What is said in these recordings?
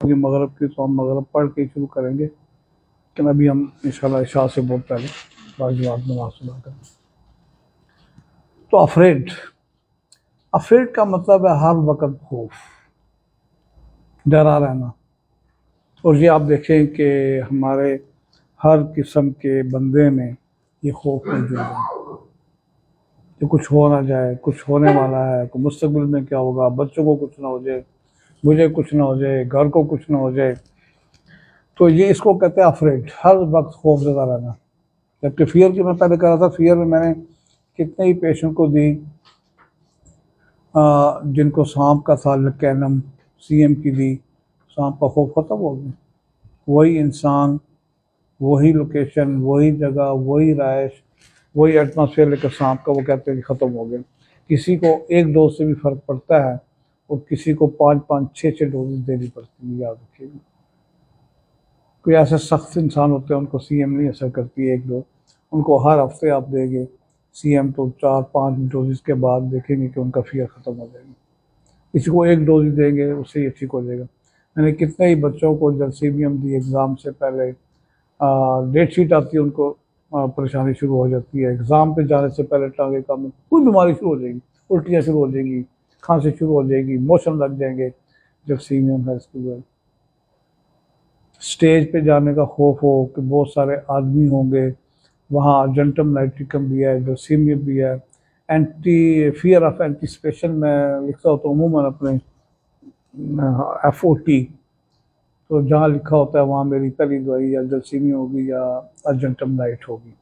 मगरब की तो हम मगरब पढ़ के शुरू करेंगे, लेकिन अभी हम इंशाल्लाह इशा से बहुत पहले वाजिबात नमाज अदा करें। तो अफरेड, अफरेड का मतलब है हर वक्त खौफ, डरा रहना। और ये आप देखें कि हमारे हर किस्म के बंदे में ये खौफ मौजूद है कि कुछ हो ना जाए, कुछ होने वाला है, कुछ मुस्तकबिल में क्या होगा, बच्चों को कुछ ना हो जाए, मुझे कुछ ना हो जाए, घर को कुछ ना हो जाए। तो ये इसको कहते हैं अफरेड, हर वक्त खौफ ज़दा रहना। जबकि फियर की मैं पहले कह रहा था, फियर में मैंने कितने ही पेशेंट को दी जिनको सांप का था, कैनम सीएम की दी, सांप का खौफ खत्म हो गया। वही इंसान, वही लोकेशन, वही जगह, वही राइश, वही एटमॉस्फेयर, लेकर सांप का वो कहते हैं कि ख़त्म हो गया। किसी को एक डोज से भी फ़र्क पड़ता है और किसी को 5-5, 6-6 डोजेज देनी पड़ती है, याद रखिएगा। कोई ऐसे सख्त इंसान होते हैं उनको सीएम नहीं असर करती है एक डोज, उनको हर हफ्ते आप देंगे सीएम तो 4-5 डोजेज के बाद देखेंगे कि उनका फियर ख़त्म हो जाएगा। किसी को एक डोज ही देंगे उससे ही ठीक हो जाएगा। मैंने कितने ही बच्चों को जलसीमियम दी, एग्ज़ाम से पहले डेट शीट आती है उनको परेशानी शुरू हो जाती है, एग्ज़ाम पे जाने से पहले टांगे काम में कोई बीमारी शुरू हो जाएगी, उल्टियाँ शुरू हो जाएगी, खांसी शुरू हो जाएगी, मोशन लग जाएंगे। जलसीमियम है इसकी वजह। स्टेज पे जाने का खौफ हो कि बहुत सारे आदमी होंगे, वहाँ अर्जेंटम नाइट्रिकम भी है, जलसीमियम भी है। एंटी फियर ऑफ एंटीसिपेशन में लिखता होता हूँ अमूमन अपने FOT, तो जहाँ लिखा होता है वहाँ मेरी पहली दवाई या जलसीमियम होगी या अर्जेंटम नाइट होगी,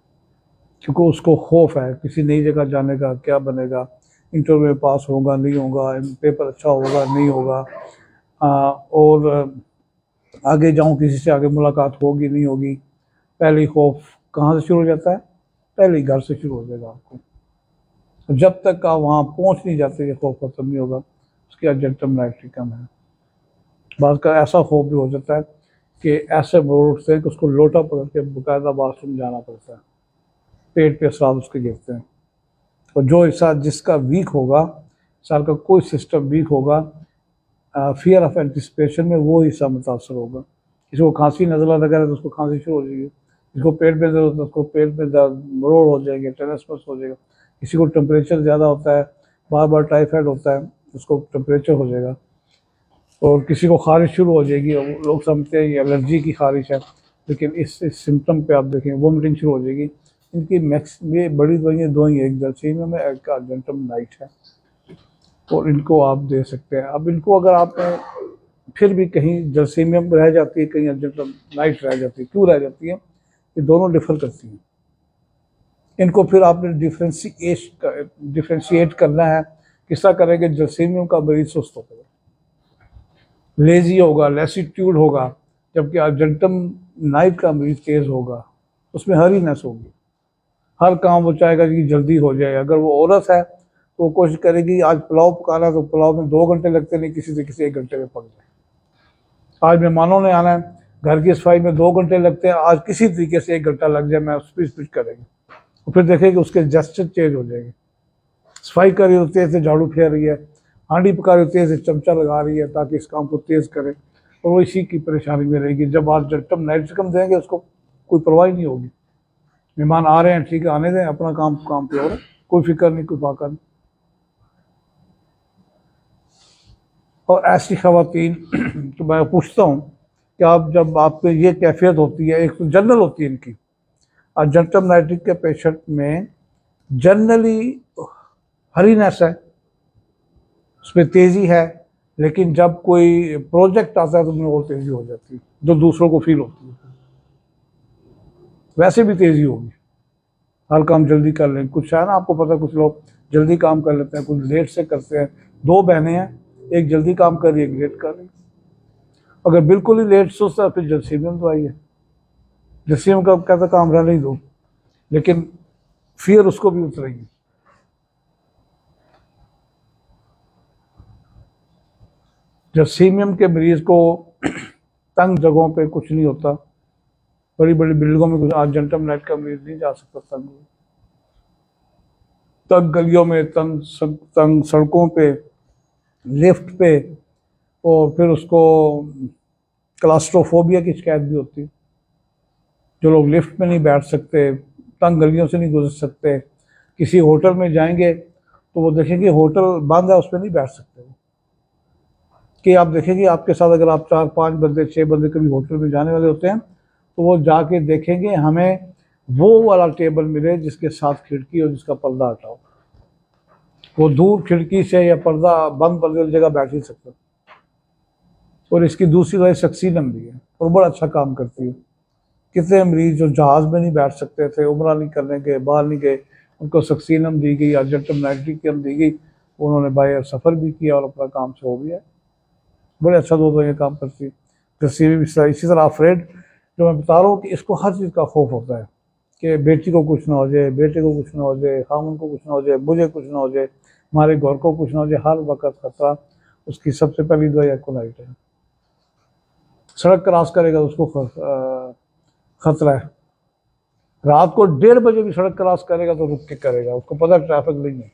क्योंकि उसको खौफ है किसी नई जगह जाने का, क्या बनेगा, इंटरव्यू में पास होगा नहीं होगा, पेपर अच्छा होगा नहीं होगा, और आगे जाऊँ किसी से आगे मुलाकात होगी नहीं होगी। पहले खौफ कहाँ से शुरू हो जाता है? पहले घर से शुरू हो जाएगा आपको। जब तक आप वहाँ पहुँच नहीं जाते ये खौफ खत्म नहीं होगा। उसकी अर्जेंटम नाइट्रिकम है। बात का ऐसा खौफ भी हो जाता है कि ऐसे मोड़ उठते हैं कि उसको लोटा पकड़ के बाकायदा बाथरूम जाना पड़ता है, पेट पे असरात उसके गिरते हैं। और जो हिस्सा जिसका वीक होगा, साल का कोई सिस्टम वीक होगा, फियर ऑफ एंटिसिपेशन में वो हिस्सा मुतासर होगा। किसी को खांसी नज़ला लगा है तो उसको खांसी शुरू हो जाएगी, जिसको पेट में दर्द होता है उसको पेट में दर्द मरोड़ हो जाएंगे, टेनसमस हो जाएगा। किसी को टेम्परेचर ज़्यादा होता है, बार बार टाइफाइड होता है, उसको टेम्परेचर हो जाएगा। और किसी को खारिश शुरू हो जाएगी, और लोग समझते हैं ये एलर्जी की खारिश है, लेकिन इस सिम्टम पे आप देखें वोमिटिंग शुरू हो जाएगी। इनकी मैक्स ये बड़ी दवाइयाँ दो ही, एक जलसीमियम है, एक अर्जेंटम नाइट है, और इनको आप दे सकते हैं। अब इनको अगर आप फिर भी कहीं जलसीमियम रह जाती है, कहीं अर्जेंटम नाइट रह जाती है, क्यों रह जाती है? ये दोनों डिफर करती हैं। इनको फिर आपने डिफ्रेंशिएट करना है। किस तरह करेंगे? जलसीमियम का मरीज सुस्त होगा, लेजी होगा, लेसीट्यूड होगा, जबकि अर्जेंटम नाइट का मरीज तेज होगा, उसमें हरीनेस होगी, हर काम वो चाहेगा कि जल्दी हो जाए। अगर वो औरत है तो वो कोशिश करेगी आज पुलाव पकाना, तो पुलाव में 2 घंटे लगते नहीं, किसी से किसी 1 घंटे में पक जाए। आज मेहमानों ने आना है, घर की सफाई में 2 घंटे लगते हैं, आज किसी तरीके से 1 घंटा लग जाए, मैं स्पीड करेंगे। और फिर देखेंगे उसके जेस्चर चेंज हो जाएंगे। सफाई कर रही होती है तो झाड़ू फेर रही है, हांडी पका रही होती है तो चमचा लगा रही है ताकि इस काम को तेज़ करे, और वो इसी की परेशानी में रहेगी। जब आप जटम नाइट्रिकम देंगे उसको कोई परवाह नहीं होगी, मेहमान आ रहे हैं ठीक है आने दें, अपना काम पे हो रहा है, कोई फिक्र नहीं, कोई फाका नहीं। और ऐसी खवातीन तो मैं पूछता हूँ कि आप जब आपको ये कैफियत होती है, एक तो जनरल होती है इनकी, अर्जेंटम नाइट्रिक के पेशेंट में जनरली हरीनेस है, उसमें तेज़ी है, लेकिन जब कोई प्रोजेक्ट आता है तो उसमें और तेज़ी हो जाती है, जो दूसरों को फील होती है। वैसे भी तेज़ी होगी, हर काम जल्दी कर लें। कुछ है ना, आपको पता है कुछ लोग जल्दी काम कर लेते हैं, कुछ लेट से करते हैं। 2 बहनें हैं, एक जल्दी काम कर रही है, एक लेट कर रही है। अगर बिल्कुल ही लेट सोचता है फिर जलसीमियम तो आई है, जलसीमियम का कहता काम रहने ही दो, लेकिन फियर उसको भी उतरेगी। जलसीमियम के मरीज को तंग जगहों पे कुछ नहीं होता, बड़ी बड़ी बिल्डिंगों में कुछ अर्जेंटम नाइट का मरीज नहीं जा सकता तंग गलियों में, तंग सड़कों पे, लिफ्ट पे, और फिर उसको क्लास्ट्रोफोबिया की शिकायत भी होती है। जो लोग लिफ्ट में नहीं बैठ सकते, तंग गलियों से नहीं गुजर सकते, किसी होटल में जाएंगे तो वो देखेंगे होटल बंद है, उस पर नहीं बैठ सकते। कि आप देखेंगे आपके साथ अगर आप 4-5 बंदे 6 बंदे कभी होटल में जाने वाले होते हैं तो वो जाके देखेंगे हमें वो वाला टेबल मिले जिसके साथ खिड़की और जिसका पर्दा हटा हो। वो दूर खिड़की से या पर्दा बंद पर्दे वाली जगह बैठ ही सकता। और इसकी दूसरी वजह सक्सीनम भी है और बड़ा अच्छा काम करती है। कितने मरीज जो जहाज में नहीं बैठ सकते थे, उम्रा नहीं करने के, बाहर नहीं गए, उनको सक्सीनम दी गई, अर्जेंटम नाइट्रिकम दी गई, उन्होंने बाहर सफ़र भी किया और अपना काम से हो गया। बड़े अच्छा दो ये काम करती है। इसी तरह अफरेड जो मैं बता रहा हूँ कि इसको हर चीज़ का खौफ होता है कि बेटी को कुछ ना हो जाए, बेटे को कुछ ना हो जाए, खामन को कुछ ना हो जाए, मुझे कुछ ना हो जाए, हमारे घर को कुछ ना हो जाए, हर वक्त खतरा। उसकी सबसे पहली दवाई एक्वालाइट है। सड़क क्रॉस करेगा तो उसको खतरा है। रात को 1:30 बजे भी सड़क क्रॉस करेगा तो रुक के करेगा, उसको पता ट्रैफिक नहीं है,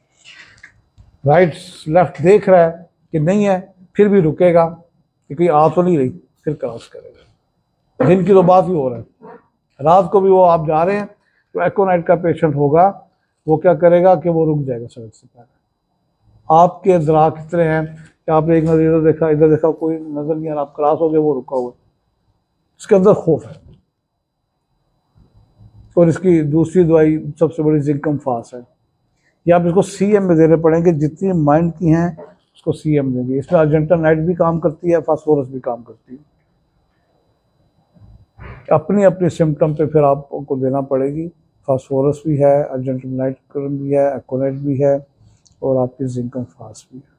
राइट लेफ्ट देख रहा है कि नहीं है, फिर भी रुकेगा कि कोई आ तो नहीं रही, फिर क्रॉस करेगा। दिन की तो बात ही हो रहा है, रात को भी वो आप जा रहे हैं तो एक्वालाइट का पेशेंट होगा, वो क्या करेगा कि वो रुक जाएगा सड़क से पहले। आपके दराक इतने हैं कि आपने एक नजर इधर देखा कोई नजर नहीं आ रहा, आप क्रॉस हो गए, वो रुका हुआ, इसके अंदर खौफ है। और इसकी दूसरी दवाई सबसे बड़ी जिंकम फास है। ये आप इसको CM में देने पड़ेंगे, जितनी माइंड की हैं उसको CM देंगे। इसमें अर्जेंटा नाइट भी काम करती है, फास्फोरस भी काम करती है। अपनी अपनी सिम्टम पे फिर आपको देना पड़ेगी। फास्फोरस भी है, अर्जेंटा नाइट भी है, एक्वालाइट भी है और आपकी जिंकम फास भी है।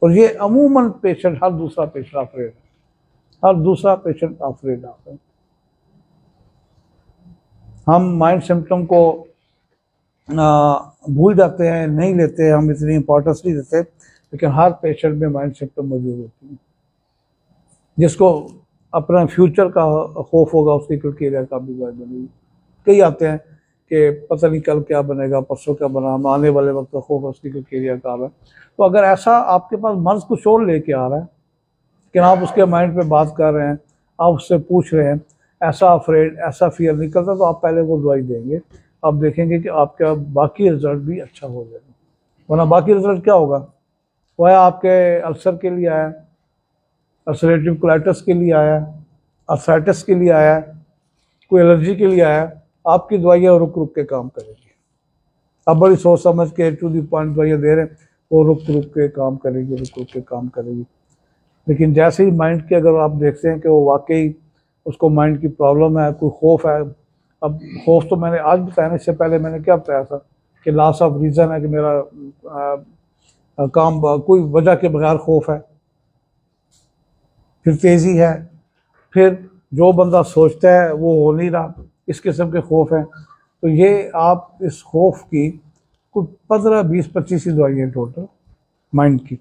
और ये अमूमन पेशेंट, हर दूसरा पेशेंट अफरेड है, हर दूसरा पेशेंट अफरेड है। हम माइंड सिम्टम को भूल जाते हैं, नहीं लेते, हम इतनी इंपॉर्टेंस नहीं देते, लेकिन हर पेशेंट में माइंड सिम्टम मौजूद होती है। जिसको अपना फ्यूचर का खौफ होगा उसकी क्रिकेरिया का भी दवाई बनेगी। कई आते हैं कि पता नहीं कल क्या बनेगा, परसों क्या बना, आने वाले वक्त का खौफ उसकी क्रिकेरिया का है। तो अगर ऐसा आपके पास मर्ज कुछ और लेके आ रहा है कि आप उसके माइंड पे बात कर रहे हैं, आप उससे पूछ रहे हैं, ऐसा अफरेड, ऐसा फियर निकलता, तो आप पहले वो दवाई देंगे, आप देखेंगे कि आपका बाकी रिजल्ट भी अच्छा हो जाएगा। वरना बाकी रिजल्ट क्या होगा, वह आपके अल्सर के लिए आया, अल्सरेटिव कोलाइटिस के लिए आया, आर्थराइटिस के लिए आया, कोई एलर्जी के लिए आया, आपकी दवाइयाँ रुक रुक के काम करेगी। आप बड़ी सोच समझ के टू दी पॉइंट दवाइयाँ दे रहे हैं, वो रुक रुक के काम करेगी, रुक रुक के काम करेगी। लेकिन जैसे ही माइंड के अगर आप देखते हैं कि वो वाकई उसको माइंड की प्रॉब्लम है, कोई खौफ है। अब खौफ तो मैंने आज बताया, इससे पहले मैंने क्या बताया था कि लॉस ऑफ रीज़न है, कि मेरा काम कोई वजह के बगैर खौफ है, फिर तेज़ी है, फिर जो बंदा सोचता है वो हो नहीं रहा, इस किस्म के खौफ हैं। तो ये आप इस खौफ की कुछ 15-20-25 ही दवाइयाँ टोटल माइंड की।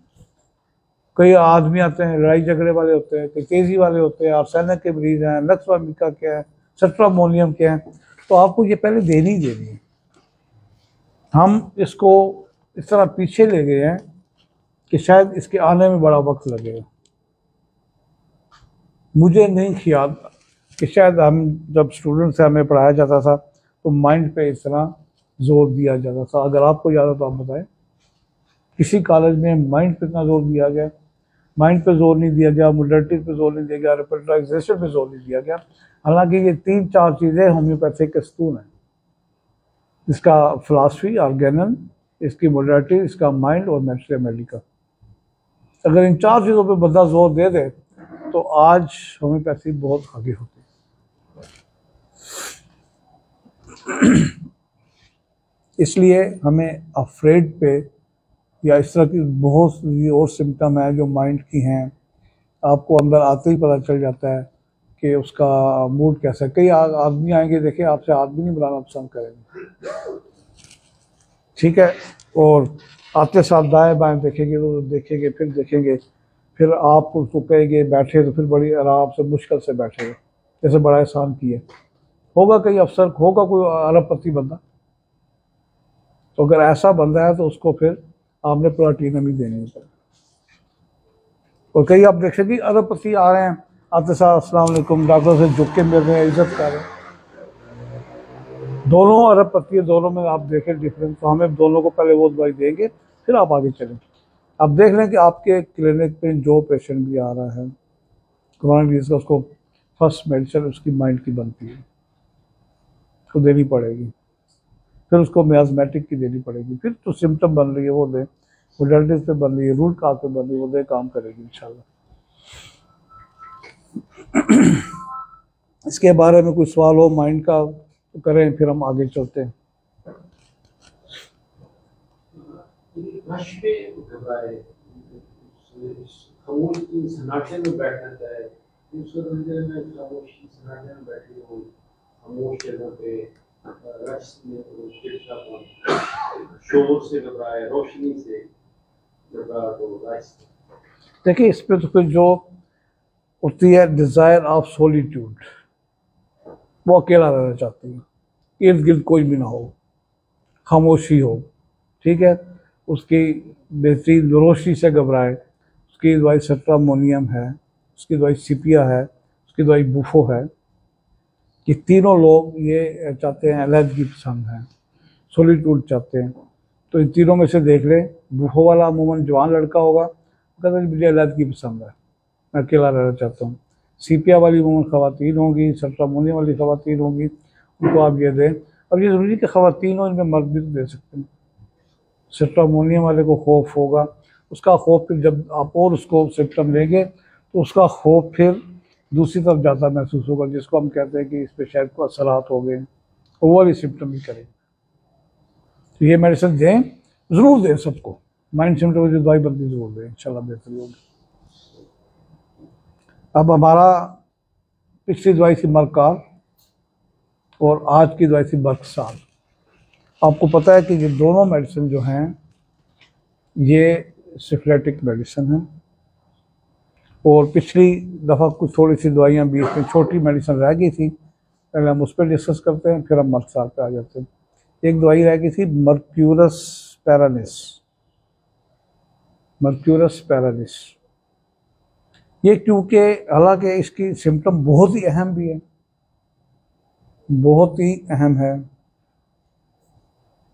कई आदमी आते हैं लड़ाई झगड़े वाले होते हैं, कई तेज़ी वाले होते हैं, आर्सेनिक के मरीज हैं, नक्सवामिका के हैं, सट्रामोनियम के हैं, तो आपको ये पहले देनी ही देनी है। हम इसको इस तरह पीछे ले गए हैं कि शायद इसके आने में बड़ा वक्त लगेगा। मुझे नहीं ख्याल कि शायद हम जब स्टूडेंट से हमें पढ़ाया जाता था तो माइंड पे इतना जोर दिया जाता था। अगर आपको याद है तो आप बताएं, किसी कॉलेज में माइंड पे इतना जोर दिया गया? माइंड पे जोर नहीं दिया गया, मोडलिटी पे जोर नहीं दिया गया, रेपर्टराइजेशन पे जोर नहीं दिया गया। हालांकि ये 3-4 चीज़ें होम्योपैथिक के स्तून हैं, इसका फिलासफी, ऑर्गेनन, इसकी मोडलिटी, इसका माइंड और मेडिका। अगर इन 4 चीज़ों पे बंदा जोर दे दे तो आज होम्योपैथी बहुत आगे होती है। इसलिए हमें अफ्रेड पे या इस तरह की बहुत सी और सिम्टम है जो माइंड की हैं, आपको अंदर आते ही पता चल जाता है कि उसका मूड कैसा है। कई आदमी आएंगे, देखिए आपसे आदमी नहीं बुलाना पसंद करेंगे, ठीक है, और आते साथ दाएं बाएं देखेंगे तो देखेंगे, फिर देखेंगे, फिर आप उसको कहेंगे बैठे तो फिर बड़ी आराम से मुश्किल से बैठेगा, जैसे बड़ा एहसान किया होगा। कई अफसर होगा कोई अरबपति बंदा, तो अगर ऐसा बंदा है तो उसको फिर आपने प्लाटिनम ही देनी है। और कई आप देखेंगे अरबपति आ रहे हैं आते साहब अस्सलाम वालेकुम, डॉक्टर से झुक के मिल रहे हैं, इज्जत कर रहे हैं। दोनों अरबपति है, दोनों में आप देखें डिफरेंस। तो हमें दोनों को पहले वो दवाई देंगे, फिर आप आगे चलें। आप देख लें कि आपके क्लिनिक पे जो पेशेंट भी आ रहा है क्रोनिक डिजीज का, उसको फर्स्ट मेडिसिन उसकी माइंड की बनती है, उसको देनी पड़ेगी। फिर उसको मियाज़मेटिक की देनी पड़ेगी। फिर तो सिम्टम बन रही है वो दे, वो डायबिटीज पे बन रही है, रूट काज पे बन रही है, वो दे, काम करेगी इंशाल्लाह। इसके बारे में कोई सवाल हो माइंड का तो करें, फिर हम आगे चलते हैं। रश पे घबराए, खामोश सन्नाटे में बैठना है, उसको दिल में खामोशी सन्नाटे में बैठी हूँ, खामोश जगह पे रश में शोर से घबराए, रोशनी से घबरा तो रश। देखिए इस पे तो फिर जो होती है डिज़ायर ऑफ सॉलिट्यूड, वो अकेला रहना चाहती है, इर्द गिर्द कोई भी ना हो, खामोशी हो, ठीक है। उसकी बेहतरीन रोशनी से घबराए। उसकी दवाई सेट्रामोनियम है, उसकी दवाई सीपिया है, उसकी दवाई बुफो है। ये तीनों लोग ये चाहते हैं, अलहदगी पसंद है, सॉलिट्यूड चाहते हैं। तो इन तीनों में से देख लें, बुफो वाला अमूमन जवान लड़का होगा, कहते हैं मुझे अलहदगी पसंद है, मैं अकेला रहना चाहता हूँ। सीपिया वाली अमूमन ख़वातीन होंगी, सेट्रामोनियम वाली ख़वातीन होंगी, उनको आप ये दें। अब ये ज़रूरी कि ख़वातीन हो, इनमें मर्द भी तो दे सकते हैं। सेट्रामोनियम वाले को खौफ होगा, उसका खौफ फिर जब आप और उसको सिम्टम देंगे तो उसका खौफ फिर दूसरी तरफ ज़्यादा महसूस होगा, जिसको हम कहते हैं कि इस पर शायद को असरात हो गए, तो वो वाली सिम्टम भी करेंगे। तो ये मेडिसिन दें, ज़रूर दें सबको, माइंड सिम्टम की दवाई बनती ज़रूर दें, इंशाल्लाह बेहतर होगी। अब हमारा पिछली दवाई थी मरकार और आज की दवाई थी बर्कसाल। आपको पता है कि ये दोनों मेडिसिन जो हैं ये सिफिलिटिक मेडिसिन हैं, और पिछली दफ़ा कुछ थोड़ी सी दवाइयाँ बीच में छोटी मेडिसिन रह गई थी, पहले हम उस पर डिस्कस करते हैं, फिर हम मरकसाल पे आ जाते हैं। एक दवाई रह गई थी मर्क्यूरस पैरानिस, मर्क्यूरस पैरानिस। ये क्योंकि हालांकि इसकी सिम्टम बहुत ही अहम भी है, बहुत ही अहम है,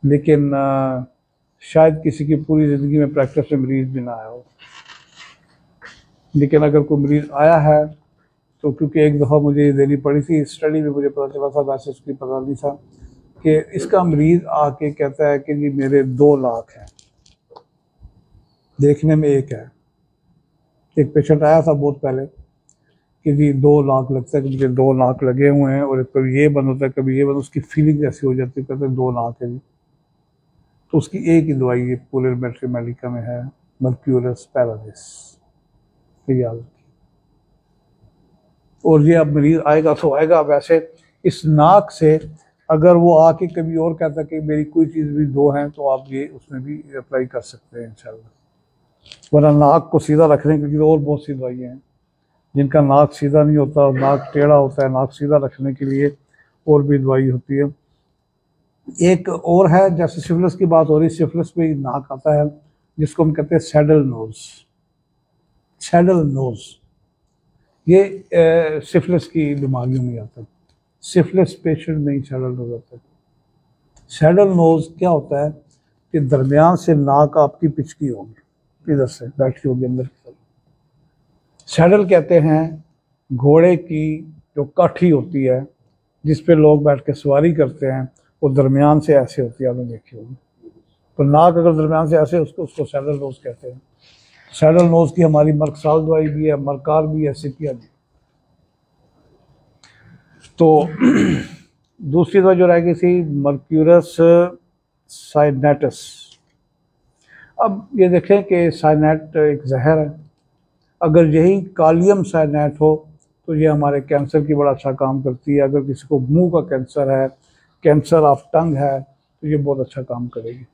लेकिन शायद किसी की पूरी ज़िंदगी में प्रैक्टिस में मरीज़ भी ना आया हो। लेकिन अगर कोई मरीज़ आया है तो क्योंकि एक दफ़ा मुझे देनी पड़ी थी, स्टडी में मुझे पता चला था, वैसे उसकी पता नहीं था, कि इसका मरीज़ आके कहता है कि जी मेरे 2 लाख हैं, देखने में एक है। एक पेशेंट आया था बहुत पहले कि जी 2 लाख लगता है, कि मुझे 2 लाख लगे हुए हैं, और कभी ये बंद होता है कभी ये बंद, उसकी फीलिंग ऐसी हो जाती है, कहते हैं 2 लाख है जी। तो उसकी एक ही दवाई ये पोलर मेट्री मेडिका में है, मर्क्यूरस पैरानिस, याद रखिए। और ये अब मरीज आएगा तो आएगा, वैसे इस नाक से अगर वो आके कभी और कहता है कि मेरी कोई चीज़ भी 2 हैं, तो आप ये उसमें भी अप्लाई कर सकते हैं इंशाल्लाह। वरना नाक को सीधा रखने के लिए और बहुत सी दवाइयाँ हैं, जिनका नाक सीधा नहीं होता, नाक टेढ़ा होता है, नाक सीधा रखने के लिए और भी दवाई होती है। एक और है, जैसे सिफिलिस की बात हो रही, सिफिलिस में नाक आता है जिसको हम कहते हैं सैडल नोज, सैडल नोज। ये सिफिलिस की बीमारियों में आता है, सिफिलिस पेशेंट में ही सैडल नोज आता है। सैडल नोज क्या होता है कि दरमियान से नाक आपकी पिचकी होगी, इधर से बैठी होगी अंदर की तरफ। सैडल कहते हैं घोड़े की जो काठी होती है जिस पे लोग बैठ के सवारी करते हैं, वो दरमियान से ऐसे होती है, आपने देखी होगी। तो नाक अगर दरमियान से ऐसे, उसको सैडल नोज कहते हैं। सैडल नोज की हमारी मरकसाल दवाई भी है, मरकार भी है, सिपिया भी। तो दूसरी दवाई जो रह गई थी मर्क्यूरस साइनेटस। अब ये देखें कि साइनेट एक जहर है, अगर यही कालियम साइनेट हो तो ये हमारे कैंसर की बड़ा अच्छा काम करती है। अगर किसी को मुंह का कैंसर है, कैंसर ऑफ टंग है, तो ये बहुत अच्छा काम करेगी,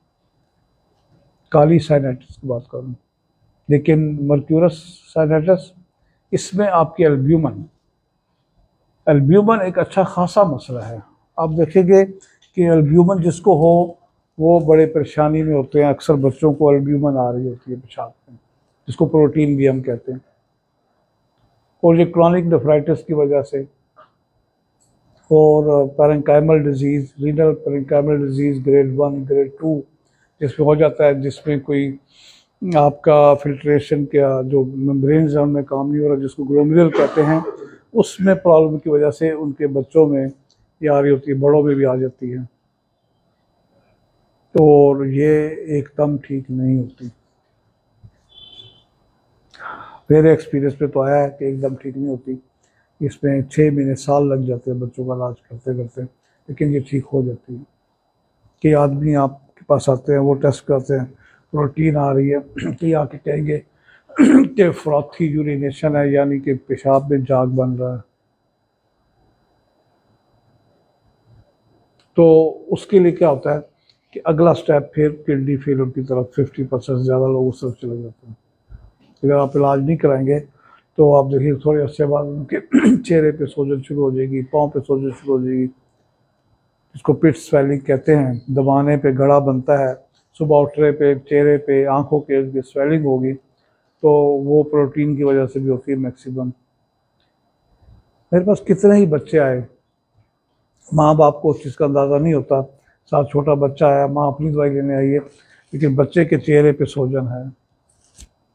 काली साइनेटिस की बात करूँ। लेकिन मर्क्यूरस साइनेटिस, इसमें आपकी एल्ब्यूमन एक अच्छा खासा मसला है। आप देखेंगे कि एल्ब्यूमन जिसको हो वो बड़े परेशानी में होते हैं। अक्सर बच्चों को एल्ब्यूमन आ रही होती है पेशाब में, जिसको प्रोटीन भी हम कहते हैं। और ये क्रॉनिक नेफ्राइटिस की वजह से और parenchymal disease, renal parenchymal disease grade 1 grade 2 जिसमें हो जाता है, जिसमें कोई आपका फिल्ट्रेशन का जो मेम्ब्रेन्स है उनमें काम नहीं हो रहा, जिसको ग्लोमेरुल कहते हैं, उसमें प्रॉब्लम की वजह से उनके बच्चों में ये आ रही होती है, बड़ों में भी आ जाती है। और ये एकदम ठीक नहीं होती। मेरे एक्सपीरियंस पे तो आया है कि एकदम ठीक नहीं होती। इसमें 6 महीने साल लग जाते हैं बच्चों का इलाज करते करते, लेकिन ये ठीक हो जाती है। कि आदमी आपके पास आते हैं, वो टेस्ट करते हैं, प्रोटीन आ रही है, कि आके कहेंगे कि फ्रॉथी यूरिनेशन है, यानी कि पेशाब में जाग बन रहा है। तो उसके लिए क्या होता है कि अगला स्टेप फिर किडनी फेलियर की तरफ 50% ज़्यादा लोग उस तरफ चले जाते हैं। अगर आप इलाज नहीं कराएंगे तो आप देखिए थोड़े अर्से बाद उनके चेहरे पे सूजन शुरू हो जाएगी, पाँव पे सूजन शुरू हो जाएगी, इसको पिट स्वेलिंग कहते हैं। दबाने पे गड़ा बनता है, सुबह उठने पे चेहरे पे आंखों के स्वेलिंग होगी, तो वो प्रोटीन की वजह से भी होती है मैक्सिमम। मेरे पास कितने ही बच्चे आए, माँ बाप को उस चीज़ का अंदाज़ा नहीं होता, साथ छोटा बच्चा आया, माँ अपनी दवाई लेने आई है, लेकिन बच्चे के चेहरे पे सूजन है,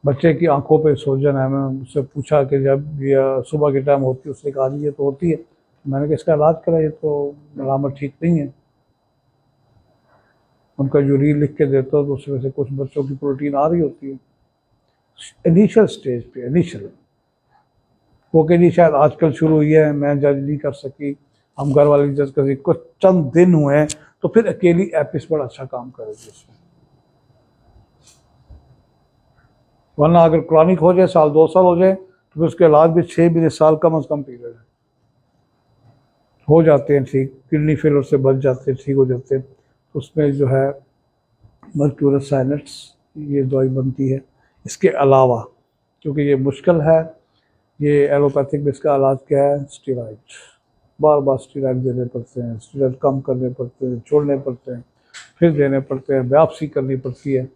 बच्चे की आंखों पे सूजन है। मैं उससे पूछा कि जब ये सुबह के टाइम होती है, उसने कहा ये तो होती है। मैंने कहा इसका इलाज करा, ये तो अलामत ठीक नहीं है। उनका यूरिन लिख के देता तो उसमें से कुछ बच्चों की प्रोटीन आ रही होती है इनिशियल स्टेज पे। इनिशियल वो कह जी शायद आजकल शुरू हुई है, मैं जज नहीं कर सकी, हम घर वाले जज कर सकी, कुछ चंद दिन हुए हैं, तो फिर अकेली एपिस बड़ा अच्छा काम करेगी उसमें। वरना अगर क्रॉनिक हो जाए, साल 2 साल हो जाए, तो फिर उसके इलाज भी 6 महीने साल कम से कम पीरियड है। हो जाते हैं ठीक, किडनी फेलियर से बच जाते हैं, ठीक हो जाते हैं। उसमें जो है मर्क्यूरस साइनेट्स ये दवाई बनती है। इसके अलावा क्योंकि ये मुश्किल है, ये एलोपैथिक में इसका इलाज क्या है, स्टेरॉइड। बार बार स्टेरॉइड देने पड़ते हैं, स्टेरॉइड कम करने पड़ते हैं, छोड़ने पड़ते हैं, फिर देने पड़ते हैं, बायोप्सी करनी पड़ती है।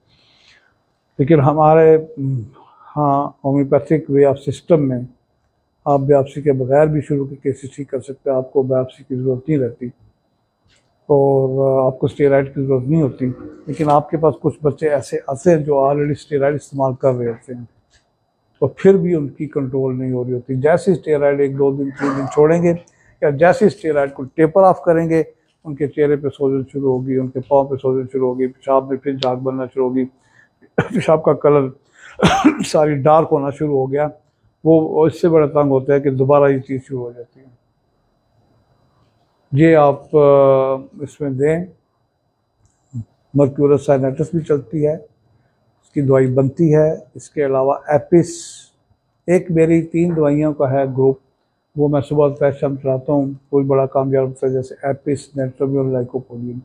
लेकिन हमारे होम्योपैथिक वे ऑफ सिस्टम में आप बायोप्सी के बगैर भी शुरू के केसेस ठीक कर सकते हैं, आपको बायोप्सी की ज़रूरत नहीं रहती और आपको स्टेरॉइड की ज़रूरत नहीं होती। लेकिन आपके पास कुछ बच्चे ऐसे आते हैं जो ऑलरेडी स्टेरॉइड इस्तेमाल कर रहे होते हैं, तो फिर भी उनकी कंट्रोल नहीं हो रही होती। जैसे स्टेरॉइड 1-2 दिन 3 दिन छोड़ेंगे या जैसे स्टेरॉइड को टेपर ऑफ करेंगे, उनके चेहरे पे सूजन शुरू होगी, उनके पाँव पे सूजन शुरू होगी, पेशाब में फिर जाग बनना शुरू होगी, पेशाब का कलर सारी डार्क होना शुरू हो गया। वो इससे बड़ा तंग होता है कि दोबारा ये चीज़ शुरू हो जाती है। ये आप इसमें दें, मर्क्यूरस साइनेटिस भी चलती है, इसकी दवाई बनती है। इसके अलावा एपिस, एक मेरी 3 दवाइयों का है ग्रुप, वो मैं सुबह दोपहर शाम चलाता हूँ, कोई बड़ा कामयाब होता है, जैसे एपिस, नेट्रोबियोल, लाइकोपोडियम।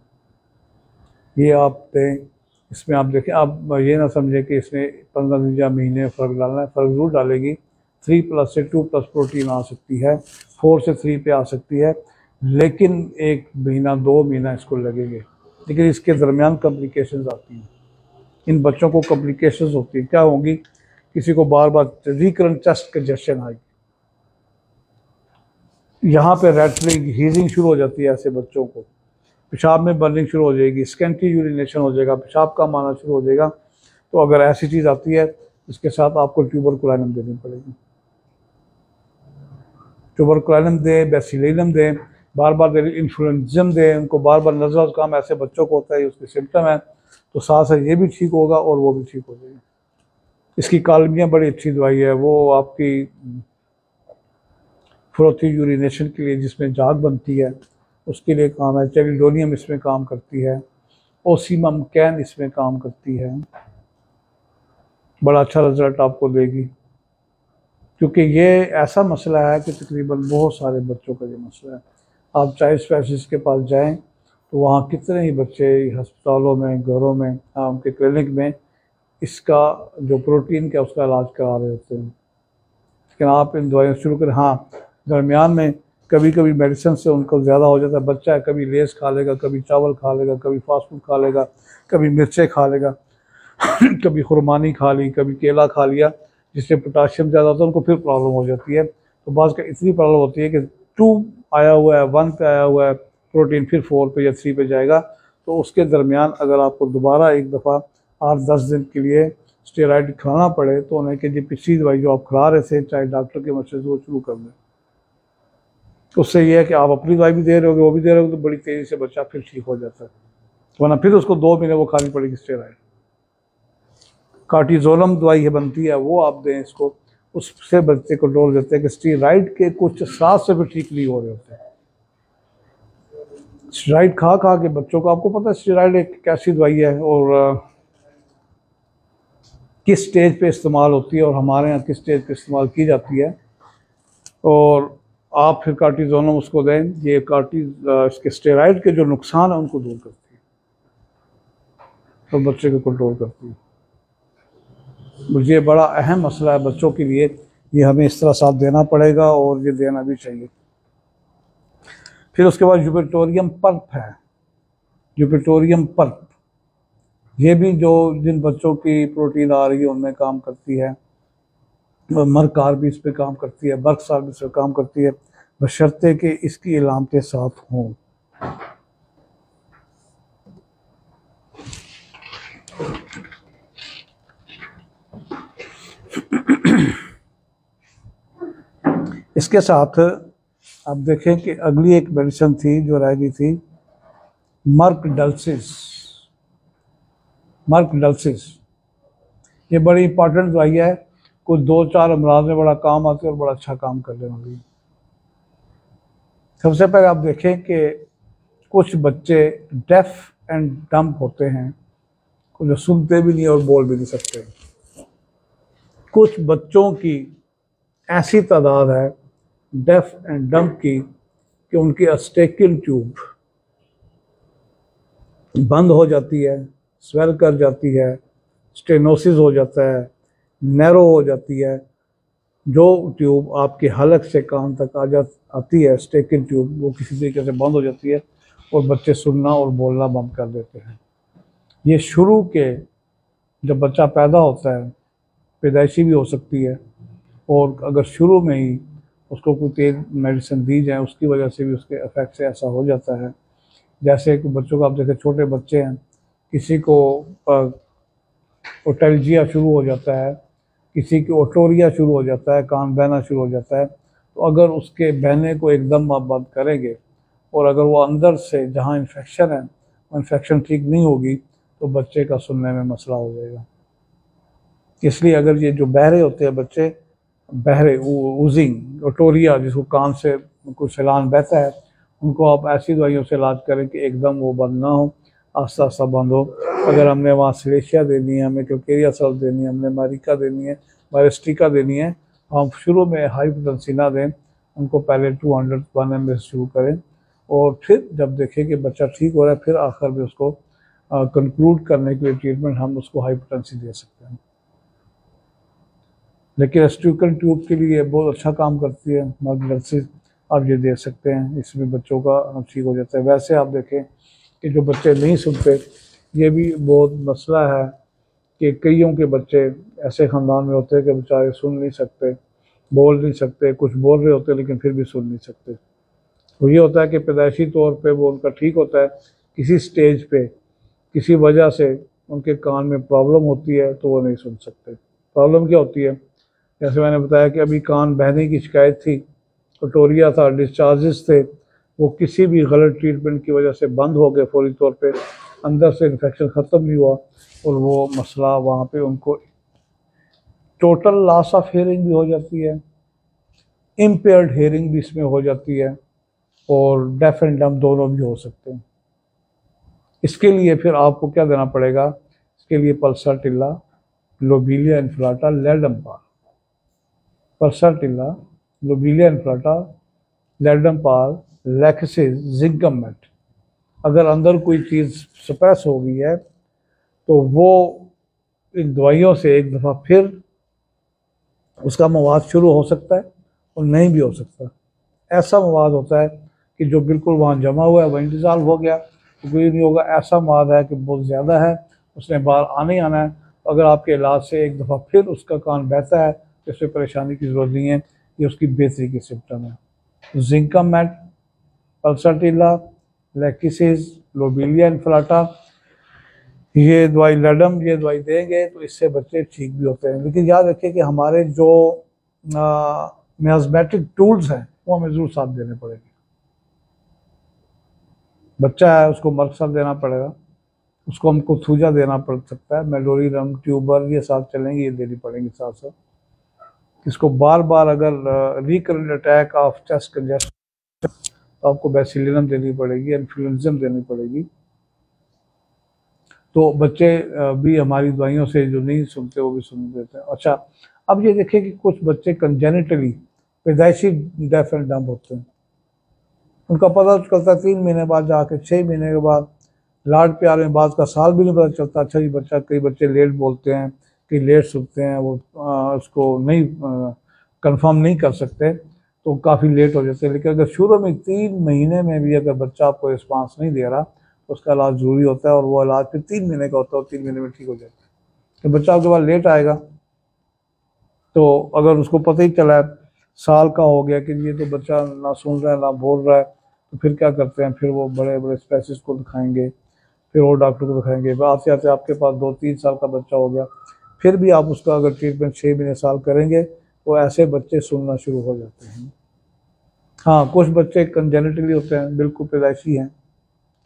ये आप दें। इसमें आप देखें, आप ये ना समझें कि इसमें 15 दिन या महीने फ़र्क डालना है, फ़र्क जरूर डालेगी। 3+ से 2+ प्रोटीन आ सकती है, 4 से 3 पे आ सकती है, लेकिन 1 महीना 2 महीना इसको लगेंगे। लेकिन इसके दरमियान कॉम्प्लिकेशंस आती हैं, इन बच्चों को कॉम्प्लिकेशंस होती हैं। क्या होंगी, किसी को बार बार रिकरेंट चेस्ट कंजेशन आएगी, यहाँ पे रैटलिंग, हीजिंग शुरू हो जाती है ऐसे बच्चों को, पेशाब में बर्निंग शुरू हो जाएगी, स्कैंटी यूरिनेशन हो जाएगा, पेशाब कम आना शुरू हो जाएगा। तो अगर ऐसी चीज़ आती है, इसके साथ आपको ट्यूबरकुलिनम देनी पड़ेगी। ट्यूबरकुलिनम दें, बेसिलिनम दें, बार बार दें, इन्फ्लुएंजम दें, उनको बार बार नज़ला ज़ुकाम ऐसे बच्चों को होता है, उसके सिम्टम है, तो साथ साथ ये भी ठीक होगा और वो भी ठीक हो जाएगी। इसकी कालमिया बड़ी अच्छी दवाई है, वो आपकी फ्रोथी यूरिनेशन के लिए, जिसमें जाग बनती है, उसके लिए काम है। चेलिडोनियम इसमें काम करती है, ओसीमम कैन इसमें काम करती है, बड़ा अच्छा रिजल्ट आपको देगी। क्योंकि ये ऐसा मसला है कि तकरीबन बहुत सारे बच्चों का ये मसला है। आप चाइल्ड स्पेशलिस्ट के पास जाएं तो वहाँ कितने ही बच्चे अस्पतालों में, घरों में, उनके क्लिनिक में इसका जो प्रोटीन का उसका इलाज करा रहे होते हैं। लेकिन आप इन दवाइयाँ शुरू करें, हाँ दरमियान में कभी कभी मेडिसिन से उनको ज़्यादा हो जाता है। बच्चा है, कभी लेस खा लेगा, कभी चावल खा लेगा, कभी फास्ट फूड खा लेगा, कभी मिर्चें खा लेगा, कभी खुरमानी खा ली, कभी केला खा लिया, जिससे पोटाशियम ज़्यादा होता है उनको फिर प्रॉब्लम हो जाती है। तो बाज़ का इतनी प्रॉब्लम होती है कि 2 आया हुआ है, 1 पे आया हुआ है प्रोटीन, फिर 4 पे या 3 पे जाएगा। तो उसके दरमियान अगर आपको दोबारा एक दफ़ा 8-10 दिन के लिए स्टेरॉइड खिलाना पड़े तो उन्हें कि जी पिछली दवाई जो आप खिला रहे थे चाहे डॉक्टर के मशवरे से वो शुरू कर दें। उससे ये है कि आप अपनी दवाई भी दे रहे होगे, वो भी दे रहे होगे, तो बड़ी तेज़ी से बच्चा फिर ठीक हो जाता है। वरना फिर उसको 2 महीने वो खानी पड़ेगी स्टेरॉइड। कार्टिजोलम दवाई है बनती है, वो आप दें इसको, उससे बच्चे को डोल देते हैं कि स्टेरॉइड के कुछ असरात से भी ठीक नहीं हो रहे होते। स्टेरॉइड खा खा के बच्चों को, आपको पता है स्टेरॉइड एक कैसी दवाई है और किस स्टेज पे इस्तेमाल होती है और हमारे यहाँ किस स्टेज पे इस्तेमाल की जाती है, और आप फिर कार्टिजोलम उसको दें। ये इसके स्टेरॉइड के जो नुकसान है उनको दूर करती है और बच्चे को कंट्रोल करती है। मुझे बड़ा अहम मसला है बच्चों के लिए, ये हमें इस तरह साथ देना पड़ेगा और ये देना भी चाहिए। फिर उसके बाद यूपेटोरियम पल्प है, यूपेटोरियम पल्प, ये भी जो जिन बच्चों की प्रोटीन आ रही है उनमें काम करती है। मरकार भी इस पे काम करती है, बर्कसार भी इस पे काम करती है, बशर्ते कि इसकी इलामतें साफ हों। इसके साथ आप देखें कि अगली एक मेडिसिन थी जो रह गई थी, मर्कडल्सिस। मर्कडल्सिस ये बड़ी इंपॉर्टेंट दवाई है, कुछ 2-4 अमराज में बड़ा काम आती है और बड़ा अच्छा काम करने वाली। सबसे पहले आप देखें कि कुछ बच्चे डेफ एंड डम्ब होते हैं, कुछ जो सुनते भी नहीं और बोल भी नहीं सकते। कुछ बच्चों की ऐसी तादाद है डेफ एंड डम्ब की कि उनकी अस्टेकिल ट्यूब बंद हो जाती है, स्वेल कर जाती है, स्टेनोसिस हो जाता है, नैरो हो जाती है। जो ट्यूब आपके हलक से कान तक आती है, स्टेकिल ट्यूब, वो किसी तरीके से बंद हो जाती है और बच्चे सुनना और बोलना बंद कर देते हैं। ये शुरू के जब बच्चा पैदा होता है, पैदाइशी भी हो सकती है, और अगर शुरू में ही उसको कोई तेज मेडिसिन दी जाए उसकी वजह से भी उसके इफेक्ट से ऐसा हो जाता है। जैसे कि बच्चों को आप देखें, छोटे बच्चे हैं, किसी को ओटैल्जिया शुरू हो जाता है, किसी की ओटोरिया शुरू हो जाता है, कान बहना शुरू हो जाता है। तो अगर उसके बहने को एकदम आप बंद करेंगे और अगर वो अंदर से जहाँ इन्फेक्शन है वो इन्फेक्शन ठीक नहीं होगी तो बच्चे का सुनने में मसला हो जाएगा। इसलिए अगर ये जो बहरे होते हैं बच्चे, बहरे ऊजिंग ओटोरिया जिसको कान से कुछ सैलान बहता है, उनको आप ऐसी दवाइयों से इलाज करें कि एकदम वो बंद ना हो, आस्ता आस्ता बंद हो। अगर हमने वहाँ सिलेशिया देनी है, हमें क्योकेरिया सल्फ देनी है, हमने मारिका देनी है, मारिस्टिका देनी है, हम शुरू में हाइपोटेंसी ना दें, उनको पहले 201 ml शुरू करें और फिर जब देखें कि बच्चा ठीक हो रहा है फिर आखिर में उसको कंक्लूड करने के लिए ट्रीटमेंट हम उसको हाइपोटेंसी दे सकते हैं। लेकिन एस्ट्यूकल ट्यूब के लिए बहुत अच्छा काम करती है मर्कडल्सिस, आप ये दे सकते हैं, इसमें बच्चों का ठीक हो जाता है। वैसे आप देखें कि जो बच्चे नहीं सुनते, ये भी बहुत मसला है कि कईयों के बच्चे ऐसे ख़ानदान में होते हैं कि बेचारे सुन नहीं सकते, बोल नहीं सकते, कुछ बोल रहे होते हैं लेकिन फिर भी सुन नहीं सकते। तो ये होता है कि पैदाइशी तौर पे वो उनका ठीक होता है, किसी स्टेज पे किसी वजह से उनके कान में प्रॉब्लम होती है तो वो नहीं सुन सकते। प्रॉब्लम क्या होती है, जैसे मैंने बताया कि अभी कान बहने की शिकायत थी, ओटोरिया था, डिस्चार्जेस थे, वो किसी भी गलत ट्रीटमेंट की वजह से बंद हो गए फौरी तौर पे, अंदर से इन्फेक्शन ख़त्म नहीं हुआ और वो मसला वहाँ पे उनको टोटल लॉस ऑफ हेयरिंग भी हो जाती है, इम्पेयर्ड हेयरिंग भी इसमें हो जाती है और डेफ एंड डम्ब दोनों भी हो सकते हैं। इसके लिए फिर आपको क्या देना पड़ेगा, इसके लिए पल्साटिल्ला, लोबीलिया इन्फ्लाटा, लेडम्पार। पल्साटिल्ला, लोबीलिया इन्फ्लाटा, लेडम्पार, लैक्सिस, जिंकमेट। अगर अंदर कोई चीज़ सप्रेस हो गई है तो वो इन दवाइयों से एक दफ़ा फिर उसका मवाद शुरू हो सकता है और नहीं भी हो सकता। ऐसा मवाद होता है कि जो बिल्कुल वहाँ जमा हुआ है वहीं डिज़ॉल्व हो गया तो कोई नहीं होगा। ऐसा मवाद है कि बहुत ज़्यादा है, उसने बाहर आने ही आना है। अगर आपके इलाज से एक दफ़ा फिर उसका कान बहता है इसमें परेशानी की ज़रूरत नहीं है, ये उसकी बेहतरी की सिम्टम है। जिंकामेट, पल्सरटिला, लैक्टिसिस, लोबेलिया इन्फ्लाटा, ये दवाई लडम, ये दवाई देंगे तो इससे बच्चे ठीक भी होते हैं। लेकिन याद रखिए कि हमारे जो मियाज़मेटिक टूल्स हैं वो हमें ज़रूर साथ देने पड़ेंगे। बच्चा है उसको मर्कसल देना पड़ेगा, उसको हमको थूजा देना पड़ सकता है, मेलोरिरम, ट्यूबर, ये साथ चलेंगे, ये देनी पड़ेंगी साथ साथ। इसको बार बार अगर recurrent attack of chest congestion तो आपको बेसिलिनम देनी पड़ेगी, एन्फ्लुएंजम देनी पड़ेगी। तो बच्चे भी हमारी दवाइयों से जो नहीं सुनते वो भी सुन देते हैं। अच्छा, अब ये देखिए कि कुछ बच्चे कंजेनिटली पैदाइशी डेफ एंड डम्ब होते हैं। उनका पता चलता है 3 महीने बाद, जाके 6 महीने के बाद, लाड प्यार में बाद का साल भी नहीं पता चलता। अच्छा जी, बच्चा, कई बच्चे लेट बोलते हैं, कई लेट सुनते हैं, वो उसको नहीं कंफर्म नहीं कर सकते तो काफ़ी लेट हो जाते हैं। लेकिन अगर शुरू में 3 महीने में भी अगर बच्चा आपको रिस्पांस नहीं दे रहा तो उसका इलाज ज़रूरी होता है, और वो इलाज फिर 3 महीने का होता है और 3 महीने में ठीक हो जाता है। तो बच्चा आपके पास लेट आएगा तो अगर उसको पता ही चला है, साल का हो गया कि ये तो बच्चा ना सुन रहा है ना बोल रहा है, तो फिर क्या करते हैं, फिर वो बड़े बड़े स्पेशलिस्ट को दिखाएंगे, फिर वो डॉक्टर को दिखाएंगे। आते आते आपके पास 2-3 साल का बच्चा हो गया, फिर भी आप उसका अगर ट्रीटमेंट 6 महीने साल करेंगे तो ऐसे बच्चे सुनना शुरू हो जाते हैं। हाँ, कुछ बच्चे कंजेनिटली होते हैं, बिल्कुल पैदाइशी हैं,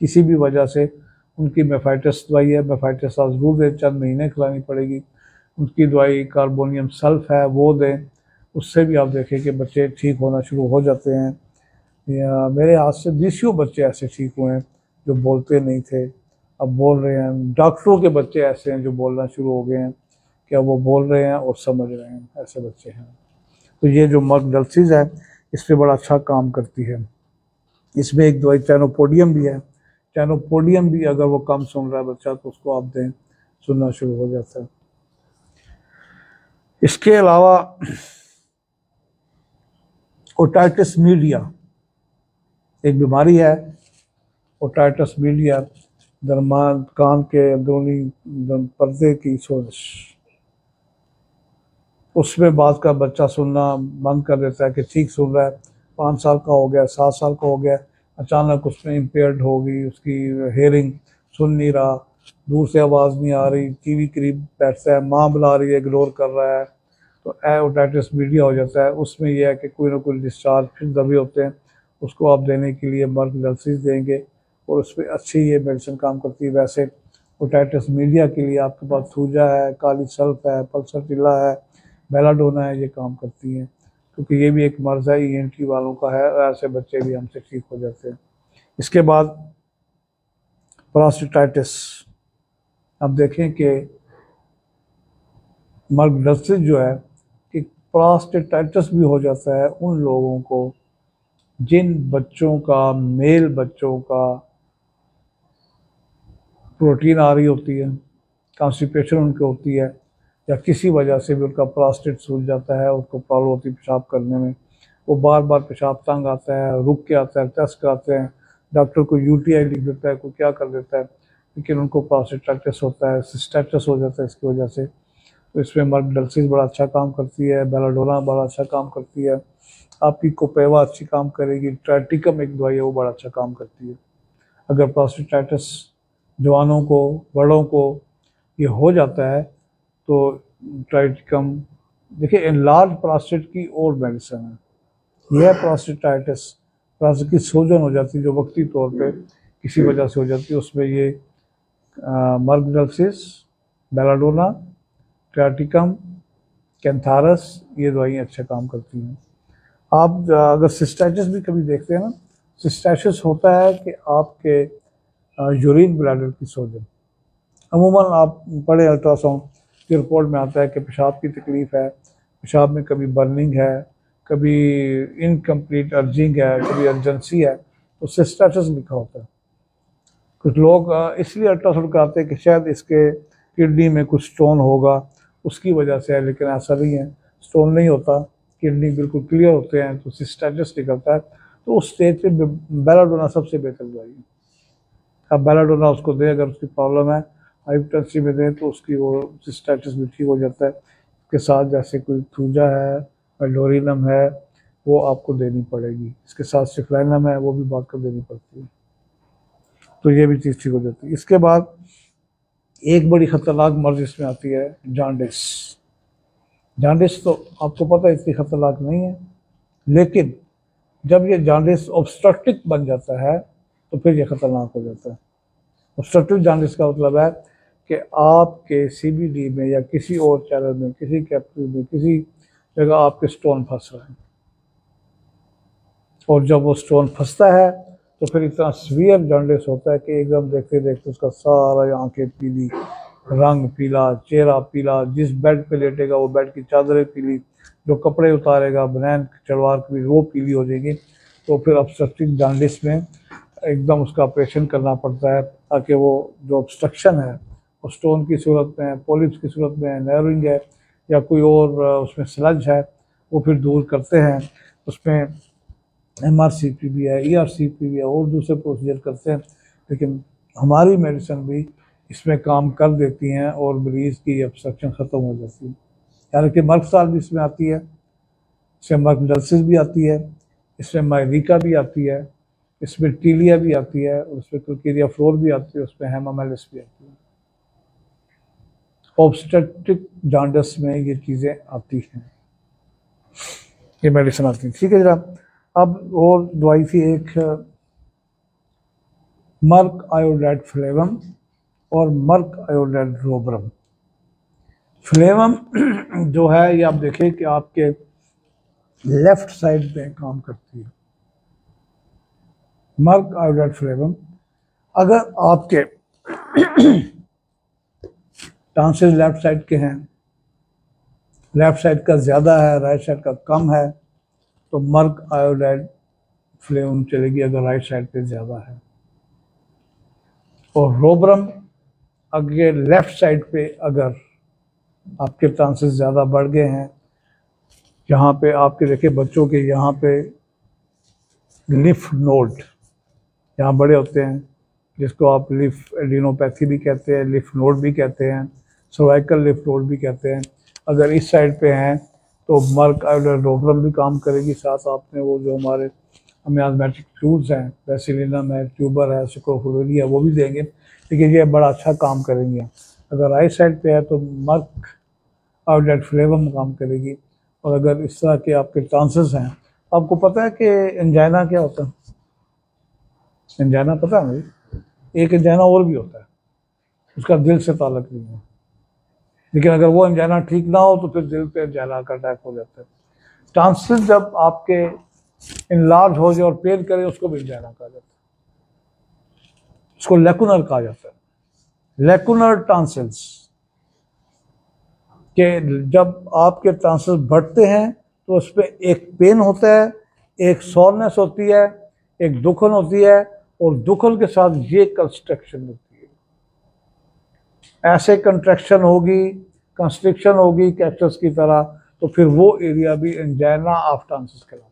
किसी भी वजह से उनकी मेफाइटिस दवाई है, मेफाइटिस ज़रूर दें, चंद महीने खिलानी पड़ेगी। उनकी दवाई कार्बोनियम सल्फ है वो दें, उससे भी आप देखें कि बच्चे ठीक होना शुरू हो जाते हैं। या मेरे हाथ से 20 बच्चे ऐसे ठीक हुए हैं जो बोलते नहीं थे, अब बोल रहे हैं। डॉक्टरों के बच्चे ऐसे हैं जो बोलना शुरू हो गए हैं, क्या वो बोल रहे हैं और समझ रहे हैं, ऐसे बच्चे हैं। तो ये जो मर्क डल्सीज है इस पर बड़ा अच्छा काम करती है। इसमें एक दवाई टैनोपोडियम भी है, टैनोपोडियम भी अगर वो कम सुन रहा है बच्चा तो उसको आप दें, सुनना शुरू हो जाता है। इसके अलावा ओटाइटिस मीडिया एक बीमारी है, ओटाइटिस मीडिया, दरमान कान के अंदरूनी पर्दे की सोजिश, उसमें बात का बच्चा सुनना बंद कर देता है कि ठीक सुन रहा है, 5 साल का हो गया, 7 साल का हो गया, अचानक उसमें इम्पेयर्ड हो गई उसकी हेयरिंग, सुन नहीं रहा, दूर से आवाज़ नहीं आ रही, टीवी करीब बैठता है, माँ बुला रही है इग्नोर कर रहा है, तो ओटाइटिस मीडिया हो जाता है। उसमें यह है कि कोई ना कोई डिस्चार्ज फिर दबे होते हैं, उसको आप देने के लिए मर्क डल्सीज देंगे और उस पर अच्छी ये मेडिसिन काम करती है। वैसे ओटाइटिस मीडिया के लिए आपके पास थूजा है, काली सल्फ है, पल्सरटिला है, बेलाडोना है, ये काम करती हैं, क्योंकि ये भी एक मर्ज़ है, ENT वालों का है, ऐसे बच्चे भी हमसे ठीक हो जाते हैं। इसके बाद प्रोस्टेटाइटिस, अब देखें कि मर्क डल्सीज जो है कि प्रोस्टेटाइटिस भी हो जाता है उन लोगों को जिन बच्चों का, मेल बच्चों का प्रोटीन आ रही होती है, कॉन्स्टिपेशन उनकी होती है, या किसी वजह से भी उनका प्रोस्टेट सूज जाता है, उनको प्रॉब्लम होती है पेशाब करने में, वो बार बार पेशाब तंग आता है, रुक के आता है, टेस्ट कराते हैं, डॉक्टर को UTI लिख देता है, कोई क्या कर देता है, लेकिन उनको प्रोस्टेटाइटिस होता है, सिस्टाइटिस हो जाता है इसकी वजह से। तो इसमें मर्क डल्सीज बड़ा अच्छा काम करती है, बेलाडोना बड़ा अच्छा काम करती है, आपकी कोपेवा अच्छी काम करेगी, ट्राइटिकम एक दवाई है वो बड़ा अच्छा काम करती है। अगर प्रोस्टेटाइटिस जवानों को, बड़ों को ये हो जाता है तो ट्राइटिकम, देखिए एनलार्ज प्रोस्टेट की और मेडिसिन है। यह प्रोस्टेटाइटिस, प्रोस्टेट की सूजन हो जाती है जो वक्ती तौर पे किसी वजह से हो जाती है, उसमें ये मर्क डल्सीज, बेलाडोना, ट्राइटिकम, कैंथारस, ये दवाइयाँ अच्छा काम करती हैं। आप अगर सिस्टाइटिस भी कभी देखते हैं ना, सिस्टाइटिस होता है कि आपके यूरिन ब्लैडर की सूजन, अमूमन आप बड़े अल्ट्रासाउंड की रिपोर्ट में आता है कि पेशाब की तकलीफ़ है, पेशाब में कभी बर्निंग है, कभी इनकम्प्लीट अर्जिंग है, कभी अर्जेंसी है, तो सिस्टाइटिस लिखा होता है। कुछ लोग इसलिए अल्ट्रासाउंड कराते हैं कि शायद इसके किडनी में कुछ स्टोन होगा उसकी वजह से है, लेकिन ऐसा नहीं है, स्टोन नहीं होता, किडनी बिल्कुल क्लियर होते हैं, तो सिस्टाइटिस निकलता है। तो उस स्टेज पे बेलाडोना सबसे बेहतर दवाई है। अब बेलाडोना उसको दें, अगर उसकी प्रॉब्लम है हाइपरटेंसी में दें तो उसकी वो सिस्टाइटिस भी ठीक हो जाता है। के साथ जैसे कोई थूजा है, मेल्डोरिनम है, वो आपको देनी पड़ेगी। इसके साथ सिफ्लाइनम है, वो भी बात कर देनी पड़ती है। तो ये भी चीज़ ठीक हो जाती है। इसके बाद एक बड़ी ख़तरनाक मर्ज इसमें आती है, जॉन्डिस। जॉन्डिस तो आपको पता है इतनी ख़तरनाक नहीं है, लेकिन जब ये जॉन्डिस ऑब्स्ट्रक्टिव बन जाता है तो फिर ये ख़तरनाक हो जाता है। ऑब्स्ट्रक्टिव जॉन्डिस का मतलब है कि आपके सीबीडी में या किसी और चैनल में, किसी कैपिलरी में, किसी जगह आपके स्टोन फंस रहे हैं, और जब वो स्टोन फंसता है तो फिर इतना सीवियर जॉन्डिस होता है कि एकदम देखते देखते उसका सारा आंखें पीली, रंग पीला, चेहरा पीला, जिस बेड पे लेटेगा वो बेड की चादरें पीली, जो कपड़े उतारेगा बनैन चलवार की वो पीली हो जाएगी। तो फिर ऑब्स्ट्रक्टिव जॉन्डिस में एकदम उसका ऑपरेशन करना पड़ता है, ताकि वो जो ऑब्स्ट्रक्शन है वो स्टोन की सूरत में है, पॉलिप्स की सूरत में है, नैरोइंग है, या कोई और उसमें स्लज है, वो फिर दूर करते हैं। उसमें MRCP भी है, ERCP भी है, और दूसरे प्रोसीजर करते हैं, लेकिन हमारी मेडिसिन भी इसमें काम कर देती हैं और मरीज़ की ऑब्स्ट्रक्शन ख़त्म हो जाती है। यानी कि मर्क साल भी इसमें आती है, इसमें मर्कडलसिस भी आती है, इसमें मायरिका भी आती है, इसमें टीलिया भी आती है, और उसमें क्लकीरिया फ्लोर भी आती है, उसमें हेमामेलिस भी आती है। ऑब्स्ट्रक्टिव जॉन्डिस में ये चीज़ें आती हैं, ये मेडिसिन आती है। ठीक है जनाब। अब और दवाई थी एक मर्क आयोडाइड फ्लेवम और मर्क आयोडाइड रोबरम। फ्लेवम जो है ये आप देखें कि आपके लेफ्ट साइड पे काम करती है। मर्क आयोडाइड फ्लेवम, अगर आपके टांसिल लेफ्ट साइड के हैं, लेफ्ट साइड का ज़्यादा है, राइट साइड का कम है, तो मर्क आयोडाइड फ्लेवम चलेगी अगर राइट साइड पे ज़्यादा है। और रोबरम अगर लेफ्ट साइड पे अगर आपके चांसेस ज़्यादा बढ़ गए हैं, यहाँ पे आपके देखिए बच्चों के यहाँ पे लिफ नोड यहाँ बड़े होते हैं, जिसको आप लिफ एडिनोपैथी भी कहते हैं, लिफ नोड भी कहते हैं, सर्वाइकल लिफ नोड भी कहते हैं। अगर इस साइड पे हैं तो मर्क आयोडाइड रोबरम भी काम करेगी। साथ आपने वो जो हमारे मियाज़मेटिक टूल्स हैं, वेसिलिनम है, ट्यूबर है, सिक्रोफ्लोरिन है, वो भी देंगे, लेकिन ये बड़ा अच्छा काम करेंगे। अगर राइट साइड पे है तो मर्क आयोडाइड फ्लेवम काम करेगी। और अगर इस तरह के आपके चांसेस हैं, आपको पता है कि एंजाइना क्या होता है? एंजाइना पता है मुझे? एक एंजाइना और भी होता है, उसका दिल से ताल्लुक नहीं है, लेकिन अगर वो एंजाइना ठीक ना हो तो फिर दिल पे एंजाइना का अटैक हो जाता है। चांसेस जब आपके इनलार्ज हो जाए और पेन करे, उसको भी एंजाइना कहा जाता है, उसको लेकुनर कहा जाता है। लेकुनर टॉन्सिल्स के जब आपके टॉन्सिल्स बढ़ते हैं तो उस पर एक पेन होता है, एक सॉरनेस होती है, एक दुखन होती है, और दुखन के साथ ये कंस्ट्रक्शन होती है। ऐसे कंट्रैक्शन होगी, कंस्ट्रिक्शन होगी कैक्टस की तरह, तो फिर वो एरिया भी एंजाइना ऑफ टॉन्सिल्स कहलाता है।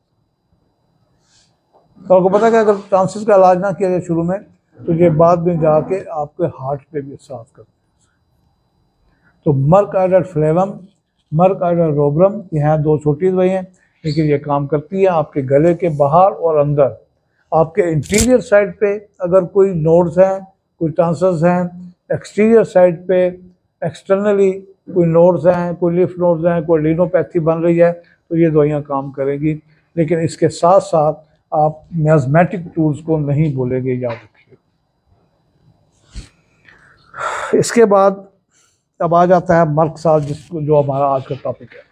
तो आपको पता है कि अगर टॉन्सिल्स का इलाज ना किया जाए शुरू में, तो ये बाद में जाके आपके हार्ट पे भी असर करते हैं। तो merc iodide flavum, merc iodide rubrum, यहाँ दो छोटी दवाइयाँ, लेकिन ये काम करती है आपके गले के बाहर और अंदर। आपके इंटीरियर साइड पे अगर कोई नोड्स हैं, कोई टॉन्सिल्स हैं, एक्सटीरियर साइड पे एक्सटर्नली कोई नोड्स हैं, कोई लिफ नोड्स हैं, कोई एडिनोपैथी बन रही है, तो ये दवाइयाँ काम करेंगी। लेकिन इसके साथ साथ आप मियाज़मेटिक टूल्स को नहीं भूलेंगे, याद रखिए। इसके बाद अब आ जाता है मर्क साल, जिसको जो हमारा आज का टॉपिक है।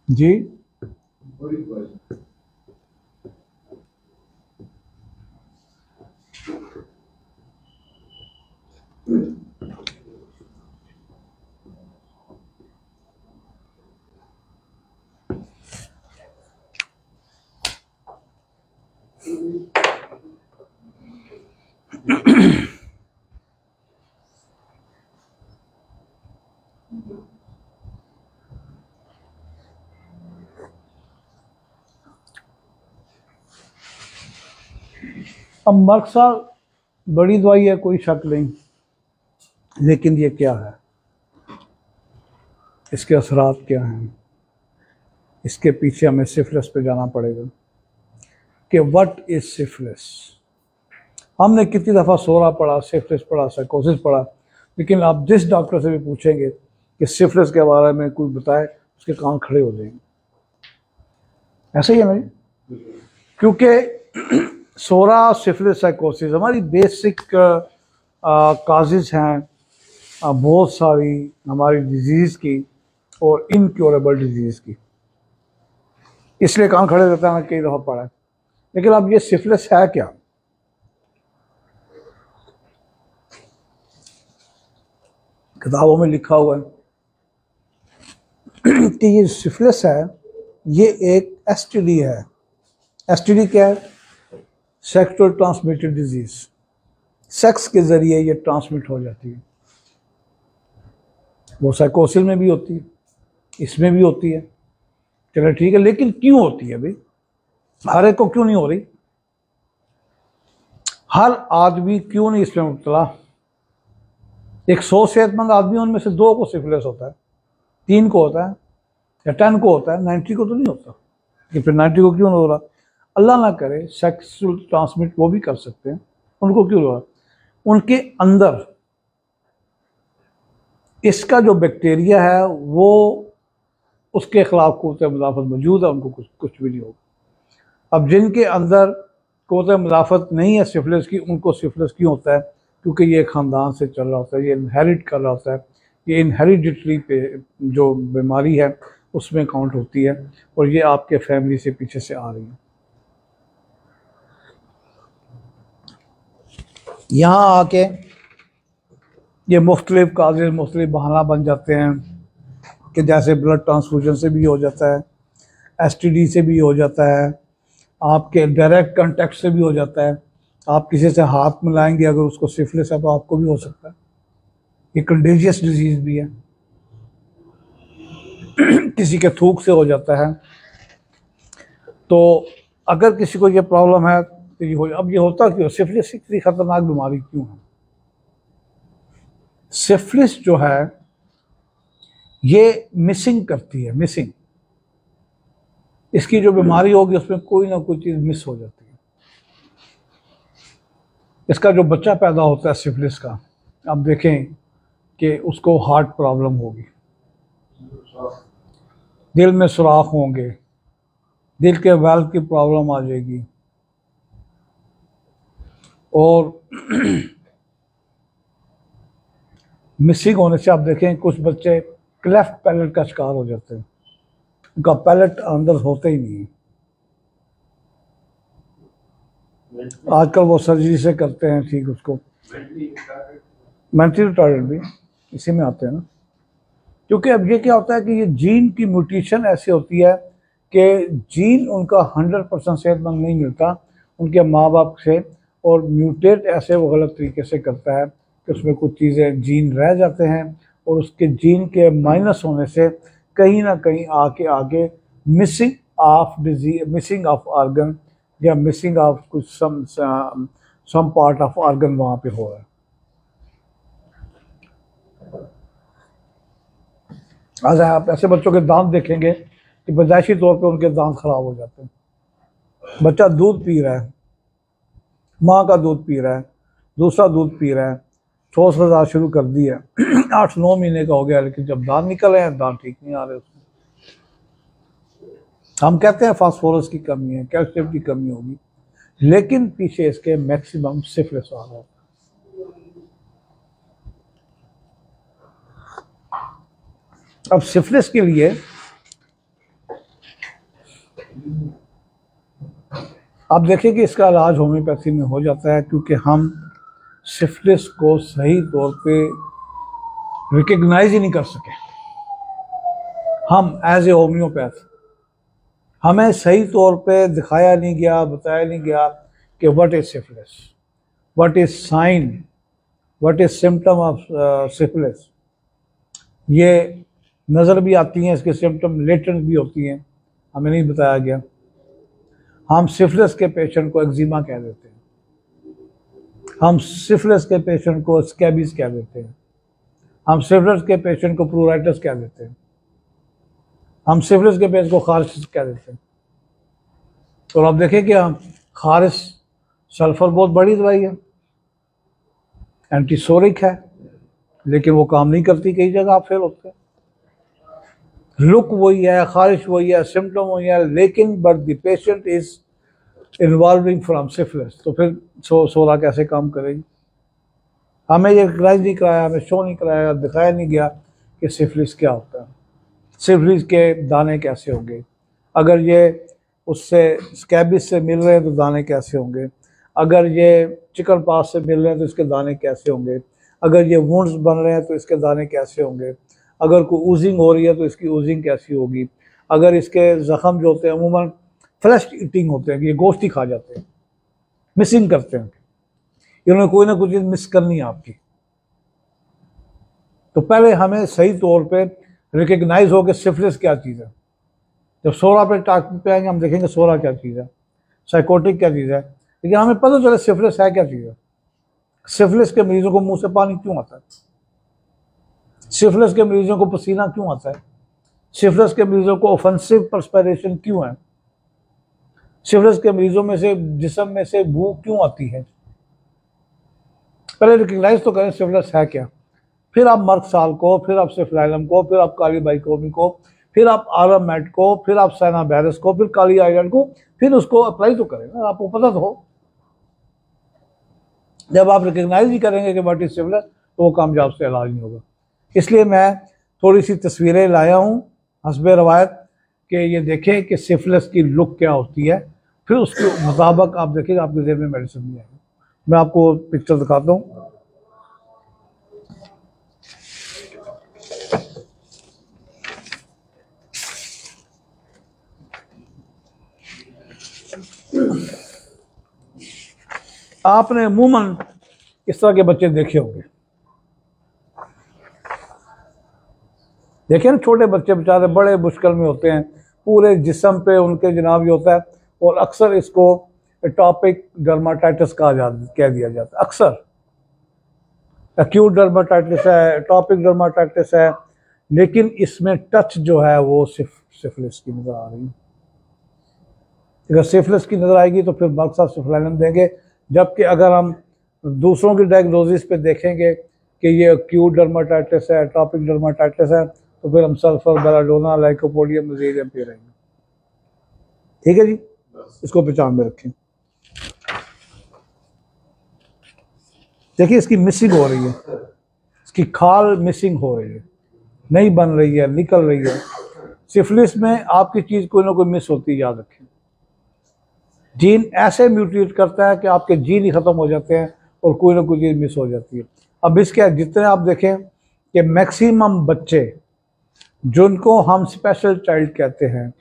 जी अब मर्क साल बड़ी दवाई है, कोई शक नहीं, लेकिन ये क्या है, इसके असरात क्या हैं, इसके पीछे हमें सिफिलिस पे जाना पड़ेगा कि व्हाट इज सिफिलिस। हमने कितनी दफ़ा सोरा पढ़ा, सिफिलिस पढ़ा, साइकोसिस पढ़ा, लेकिन आप जिस डॉक्टर से भी पूछेंगे कि सिफिलिस के बारे में कोई बताए, उसके कान खड़े हो जाएंगे। ऐसा ही है ना जी, क्योंकि सोरा, सिफिलिस, साइकोसिस हमारी बेसिक काजेज हैं बहुत सारी हमारी डिजीज़ की और इनक्योरेबल डिजीज़ की, इसलिए कान खड़े रहता है, कई दफ़ा पढ़ा है। लेकिन अब ये सिफिलिस है क्या? किताबों में लिखा हुआ है कि ये सिफिलिस है, ये एक एसटीडी है। एसटीडी क्या है? Sexual transmitted disease. सेक्स के ज़रिए ये ट्रांसमिट हो जाती है। वो साइकोसिस में भी होती है, इसमें भी होती है, चलो ठीक है, लेकिन क्यों होती है भाई? हर एक को क्यों नहीं हो रही? हर आदमी क्यों नहीं इसमें मुब्तला? 100 सेहतमंद आदमी, उनमें से 2 को सिफिलिस होता है, 3 को होता है, या 10 को होता है, 90 को तो नहीं होता। कि फिर 90 को क्यों नहीं हो रहा? अल्लाह ना करे, सेक्सुअल ट्रांसमिट वो भी कर सकते हैं, उनको क्यों हो रहा? उनके अंदर इसका जो बैक्टीरिया है वो उसके खिलाफ क़ुव्वत मुदाफ़त मौजूद है, उनको कुछ भी नहीं होगा। अब जिनके अंदर क़ुव्वत मुदाफ़त नहीं है सिफिलिस की, उनको सिफिलिस क्यों होता है? क्योंकि ये ख़ानदान से चल रहा होता है, ये इनहेरिट कर रहा होता है, ये इनहेरिडिटरी पे जो बीमारी है उसमें काउंट होती है, और ये आपके फैमिली से पीछे से आ रही है। यहाँ आके ये मुख्तलिफ काजेज़, मुख्तलिफ बहाना बन जाते हैं कि जैसे ब्लड ट्रांसफ्यूजन से भी हो जाता है, एसटीडी से भी हो जाता है, आपके डायरेक्ट कांटेक्ट से भी हो जाता है। आप किसी से हाथ मिलाएंगे, अगर उसको सिफिलिस है तो आपको भी हो सकता है। ये कंटेजियस डिजीज़ भी है, किसी के थूक से हो जाता है। तो अगर किसी को ये प्रॉब्लम है तो ये हो, अब ये होता क्यों? सिफिलिस इतनी ख़तरनाक बीमारी क्यों है? सिफिलिस जो है ये मिसिंग करती है, मिसिंग। इसकी जो बीमारी होगी उसमें कोई ना कोई चीज़ मिस हो जाती है। इसका जो बच्चा पैदा होता है सिफिलिस का, आप देखें कि उसको हार्ट प्रॉब्लम होगी, दिल में सुराख होंगे, दिल के वाल्व की प्रॉब्लम आ जाएगी, और मिसिंग होने से आप देखें कुछ बच्चे क्लेफ्ट पैलेट का शिकार हो जाते हैं, उनका पैलेट अंदर होता ही नहीं है। आजकल वो सर्जरी से करते हैं ठीक उसको। मेंटली रिटार्डेड भी इसी में आते हैं ना, क्योंकि अब ये क्या होता है कि ये जीन की म्यूटेशन ऐसी होती है कि जीन उनका 100% सेहतमंद नहीं मिलता उनके माँ बाप से, और म्यूटेट ऐसे वो गलत तरीके से करता है कि उसमें कुछ चीज़ें जीन रह जाते हैं, और उसके जीन के माइनस होने से कहीं ना कहीं आगे missing of disease, missing of organ, या मिसिंग ऑफ कुछ सम पार्ट ऑफ ऑर्गन वहाँ पे हो रहा है। आज आप ऐसे बच्चों के दांत देखेंगे कि पैदाइशी तौर पे उनके दांत खराब हो जाते हैं। बच्चा दूध पी रहा है, माँ का दूध पी रहा है, दूसरा दूध पी रहा है, ठोस गज़ा शुरू कर दी है, 8-9 महीने का हो गया, लेकिन जब दांत निकल रहे हैं दांत ठीक नहीं आ रहे उसमें। हम कहते हैं फास्फोरस की कमी है, कैल्शियम की कमी होगी, लेकिन पीछे इसके मैक्सिमम सिफिलिस आ रहा है। अब सिफिलिस के लिए आप देखें कि इसका इलाज होम्योपैथी में हो जाता है, क्योंकि हम सिफिलिस को सही तौर पे रिकग्नाइज ही नहीं कर सके। हम एज ए होम्योपैथ, हमें सही तौर पे दिखाया नहीं गया, बताया नहीं गया कि what is syphilis, what is sine, what is symptom of syphilis. ये नज़र भी आती हैं, इसके सिम्टम लेटेंट भी होती हैं, हमें नहीं बताया गया। हम सिफिलिस के पेशेंट को एक्जिमा कह देते हैं। हम सिफिलिस के पेशेंट को स्कैबीज कह देते हैं, हम सिफिलिस के पेशेंट को प्लूराइटिस कह देते हैं, हम सिफिलिस के पेशेंट को खारिश कह देते हैं। तो आप देखें कि हम खारिश सल्फर बहुत बड़ी दवाई है, एंटीसोरिक है, लेकिन वो काम नहीं करती, कई जगह आप फेल होते हैं। लुक वही है, खारिश वही है, सिम्टम वही है, लेकिन but the patient is involving from syphilis. तो फिर सोरा कैसे काम करेगी? हमें ये रिकग्नाइज नहीं कराया, हमें शो नहीं कराया, दिखाया नहीं गया कि सिफिलिस क्या होता है, सिफिलिस के दाने कैसे होंगे, अगर ये उससे स्कैबिस से मिल रहे हैं तो दाने कैसे होंगे, अगर ये चिकन पास से मिल रहे हैं तो इसके दाने कैसे होंगे, अगर ये वुंड्स बन रहे हैं तो इसके दाने कैसे होंगे, अगर कोई ऊजिंग हो रही है तो इसकी ऊजिंग कैसी होगी, अगर इसके ज़ख़म जो होते हैं अमूमन फ्लैश ईटिंग होते हैं कि ये गोश्त ही खा जाते हैं, मिसिंग करते हैं, इन्होंने कोई ना कोई चीज़ मिस करनी है आपकी। तो पहले हमें सही तौर पे रिकग्नाइज हो कि सिफिलिस क्या चीज़ है। जब सोरा पे टॉपिक पे आएंगे हम देखेंगे सोरा क्या चीज़ है, साइकोटिक क्या चीज़ है, लेकिन हमें पता चले सिफिलिस है क्या चीज़ है। सिफिलिस के मरीजों को मुंह से पानी क्यों आता है, सिफिलिस के मरीजों को पसीना क्यों आता है, सिफिलिस के मरीजों को ऑफेंसिव पर्सपिरेशन क्यों है, सिफिलिस के मरीजों में से जिस्म में से भूख क्यों आती है। पहले रिकग्नाइज तो करें सिफिलिस है क्या, फिर आप मर्क साल को, फिर आप सिफिलाइलम को, फिर आप काली बाइकोमी को, फिर आप आरामेट को, फिर आप साइनावायरस को, फिर काली आइलैंड को, फिर उसको अप्लाई तो करें ना, आपको पता तो हो। जब आप रिकग्नाइज ही करेंगे कि व्हाट इज सिफिलिस तो वो कामयाब से इलाज नहीं होगा। इसलिए मैं थोड़ी सी तस्वीरें लाया हूँ हस्बे रवायत कि ये देखें कि सिफिलिस की लुक क्या होती है, फिर उसके मुताबिक आप देखेंगे आपके जेब में मेडिसिन भी आएगी। मैं आपको पिक्चर दिखाता हूँ। आपने अमूमन इस तरह के बच्चे देखे होंगे, देखे ना, छोटे बच्चे बेचारे बड़े मुश्किल में होते हैं, पूरे जिस्म पे उनके जनाब ये होता है, और अक्सर इसको एटॉपिक डर्माटाइटिस कह दिया जाता है। अक्सर एक्यूट डर्माटाइटिस है, एटॉपिक डर्माटाइटिस है, लेकिन इसमें टच जो है वो सिफिलिस की नज़र आ रही है। अगर सिफिलिस की नज़र आएगी तो फिर मकसद सिफिलाइलम देंगे, जबकि अगर हम दूसरों की डायग्नोसिस पे देखेंगे कि ये एक्यूट डर्माटाइटिस है, एटॉपिक डर्माटाइटिस है, तो फिर हम सल्फर, बेलाडोना, लाइकोपोडियम, मज़ीरियम पे रहेंगे। ठीक है जी, इसको पहचान में रखें। देखिए इसकी मिसिंग हो रही है, इसकी खाल मिसिंग हो रही है, नहीं बन रही है, निकल रही है। सिफिलिस में आपकी चीज़ कोई ना कोई मिस होती है, याद रखें। जीन ऐसे म्यूटेट करता है कि आपके जीन ही ख़त्म हो जाते हैं और कोई ना कोई चीज़ मिस हो जाती है। अब इसके जितने आप देखें कि मैक्सिमम बच्चे जिनको हम स्पेशल चाइल्ड कहते हैं,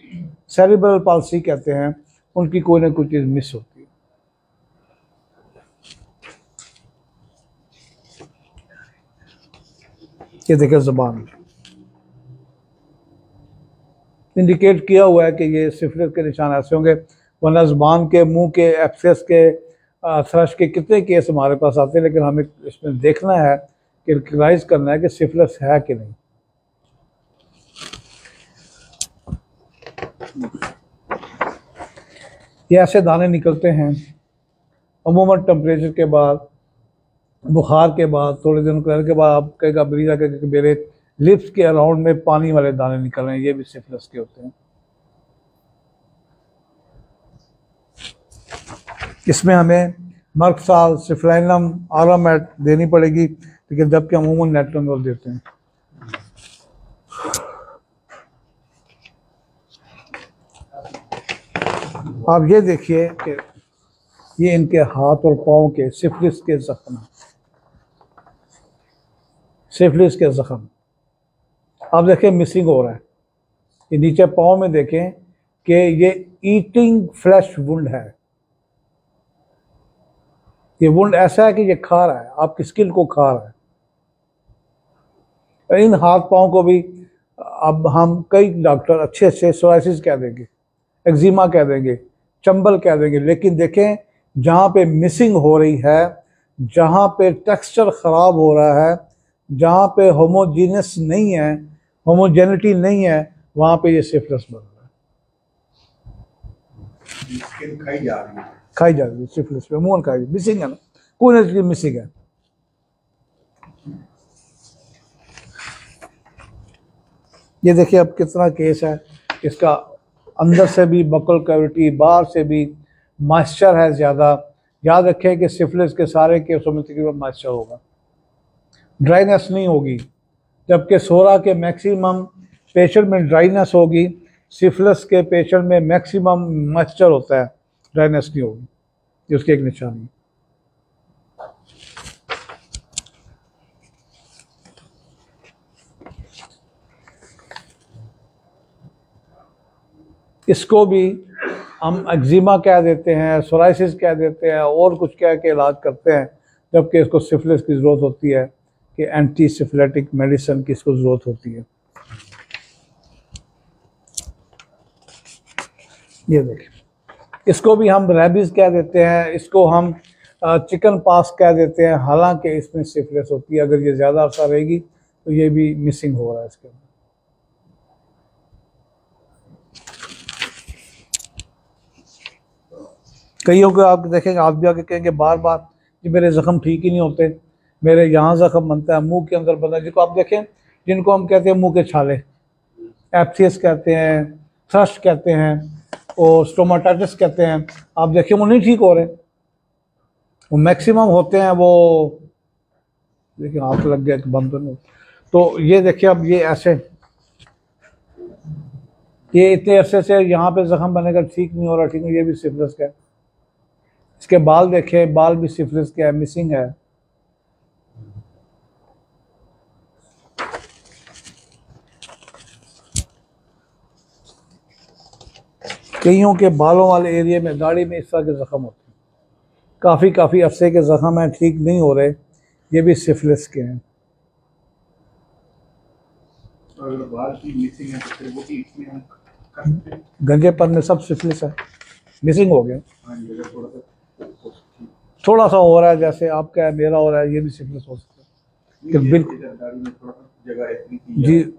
सेरिब्रल पाल्सी कहते हैं, उनकी कोई ना कोई चीज़ मिस होती है। ये देखें ज़बान इंडिकेट किया हुआ है कि ये सिफिलिस के निशान ऐसे होंगे, वरना ज़बान के, मुंह के, एब्सेस के, थ्रश के कितने केस हमारे पास आते हैं, लेकिन हमें इसमें देखना है कि रिकग्नाइज करना है कि सिफिलिस है कि नहीं। ये ऐसे दाने निकलते हैं अमूमन टेम्परेचर के बाद, बुखार के बाद, थोड़े दिन के बाद आप कहेगा मरीज आके कि मेरे लिप्स के अराउंड में पानी वाले दाने निकल रहे हैं, ये भी सिफिलिस के होते हैं। इसमें हमें मर्कसाल, सिफलाइनम, आरामेट देनी पड़ेगी, लेकिन जबकि हम अमूमन नेट्रोनोल देते हैं। आप ये देखिए कि ये इनके हाथ और पाँव के सिफिलिस के जख्म, सिफिलिस के जख्म आप देखें मिसिंग हो रहा है। ये नीचे पाँव में देखें कि ये ईटिंग फ्लैश वुंड है। ये वुंड ऐसा है कि ये खा रहा है, आपकी स्किन को खा रहा है। इन हाथ पाँव को भी अब हम कई डॉक्टर अच्छे सोराइसिस कह देंगे, एक्जिमा कह देंगे, चंबल कह देंगे, लेकिन देखें जहाँ पे मिसिंग हो रही है, जहाँ पे टेक्सचर ख़राब हो रहा है, जहाँ पे होमोजीनस नहीं है, होमोजेनिटी नहीं है, वहाँ पे ये सिफिलिस बन रहा है। स्किन खाई जा रही है, खाई जा रही है सिफिलिस पे, मुंह खाई मिसिंग है ना, कोई ना चीज मिसिंग है। ये देखिए अब कितना केस है इसका, अंदर से भी बकल कैविटी, बाहर से भी मॉइस्चर है ज़्यादा। याद रखें कि सिफिलिस के सारे केसों में तकरीबन मॉइस्चर होगा, ड्राइनेस नहीं होगी। जबकि सोरा के मैक्सिमम पेशेंट में ड्राइनेस होगी, सिफिलिस के पेशेंट में मैक्सिमम मॉइस्चर होता है, ड्राइनेस नहीं होगी। ये उसकी एक निशानी। इसको भी हम एक्जिमा कह देते हैं, सोराइसिस कह देते हैं, और कुछ कह के इलाज करते हैं, जबकि इसको सिफिलिस की ज़रूरत होती है कि एंटी सिफिलिटिक मेडिसिन की इसको ज़रूरत होती है। ये देखिए, इसको भी हम रेबीज़ कह देते हैं, इसको हम चिकन पास कह देते हैं, हालांकि इसमें सिफिलिस होती है। अगर ये ज़्यादा अरसा रहेगी तो ये भी मिसिंग हो रहा है इसके अंदर। कईयों को आप देखेंगे, आप भी आके कहेंगे बार बार कि मेरे ज़ख्म ठीक ही नहीं होते, मेरे यहाँ ज़ख्म बनता है, मुंह के अंदर बनता है। जिनको आप देखें, जिनको हम कहते हैं मुंह के छाले, एप्सियस कहते हैं, थ्रश कहते हैं और स्टोमाटाइटिस कहते हैं, आप देखें वो नहीं ठीक हो रहे। वो मैक्सिमम होते हैं, वो देखिए हाथ लग गया बंद नहीं। तो ये देखिए अब ये ऐसे, ये इतने अरसे से यहाँ पे ज़ख्म बनेगा, ठीक नहीं हो रहा, ठीक नहीं, ये भी सिफिलिस का है। इसके बाल देखें, बाल भी सिफिलिस के है, मिसिंग है। कईयों के बालों वाले एरिया में, दाढ़ी में इस तरह के ज़ख्म होते हैं, काफ़ी अरसे के ज़ख्म हैं, ठीक नहीं हो रहे, ये भी सिफिलिस के हैं। अगर बाल की मिसिंग है तो फिर वो इसमें गंजेपन में सब सिफिलिस है, मिसिंग हो गया। थोड़ा थोड़ा सा हो रहा है, जैसे आपका है, मेरा हो रहा है, ये भी सिफिलिस हो सकता है। कि बिल्कुल जी,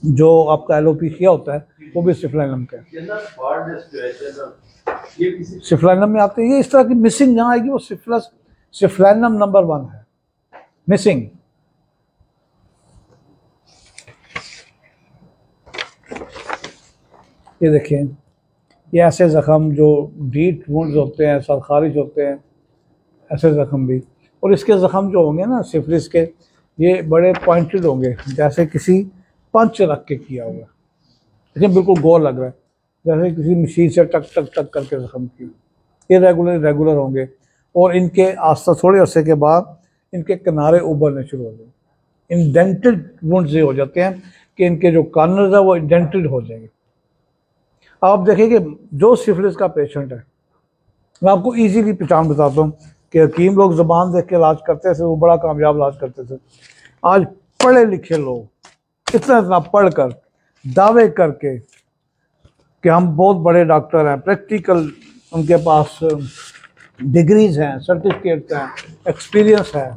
जो आपका एलोपेशिया होता है वो भी सिफिलिनम का है, सिफिलिनम में आते हैं। ये इस तरह की मिसिंग जहाँ आएगी वो सिफिलिस, सिफिलिनम नंबर 1 है मिसिंग। ये देखिए, ये ऐसे ज़ख्म जो डीप वुंड्स होते हैं, सर खारिज होते हैं, ऐसे ज़ख्म भी। और इसके ज़ख्म जो होंगे ना सिफिलिस के, ये बड़े पॉइंटेड होंगे, जैसे किसी पंच रख के किया हुआ, लेकिन बिल्कुल गोल लग रहा है, जैसे किसी मशीन से टक टक टक करके ज़ख्म किया। ये रेगुलर होंगे, और इनके आस्ता थोड़े अरसे के बाद इनके किनारे उभरने शुरू हो जाएंगे। इंडेंटेड वुंड्स ये हो जाते हैं कि इनके जो कॉर्नर्स है वो इंडेंटेड हो जाएंगे। आप देखिए कि जो सिफिलिस का पेशेंट है, मैं आपको इजीली पहचान बताता हूँ कि हकीम लोग ज़बान देख के इलाज करते थे, वो बड़ा कामयाब इलाज करते थे। आज पढ़े लिखे लोग इतना पढ़कर दावे करके कि हम बहुत बड़े डॉक्टर हैं, प्रैक्टिकल उनके पास डिग्रीज हैं, सर्टिफिकेट्स हैं, एक्सपीरियंस है।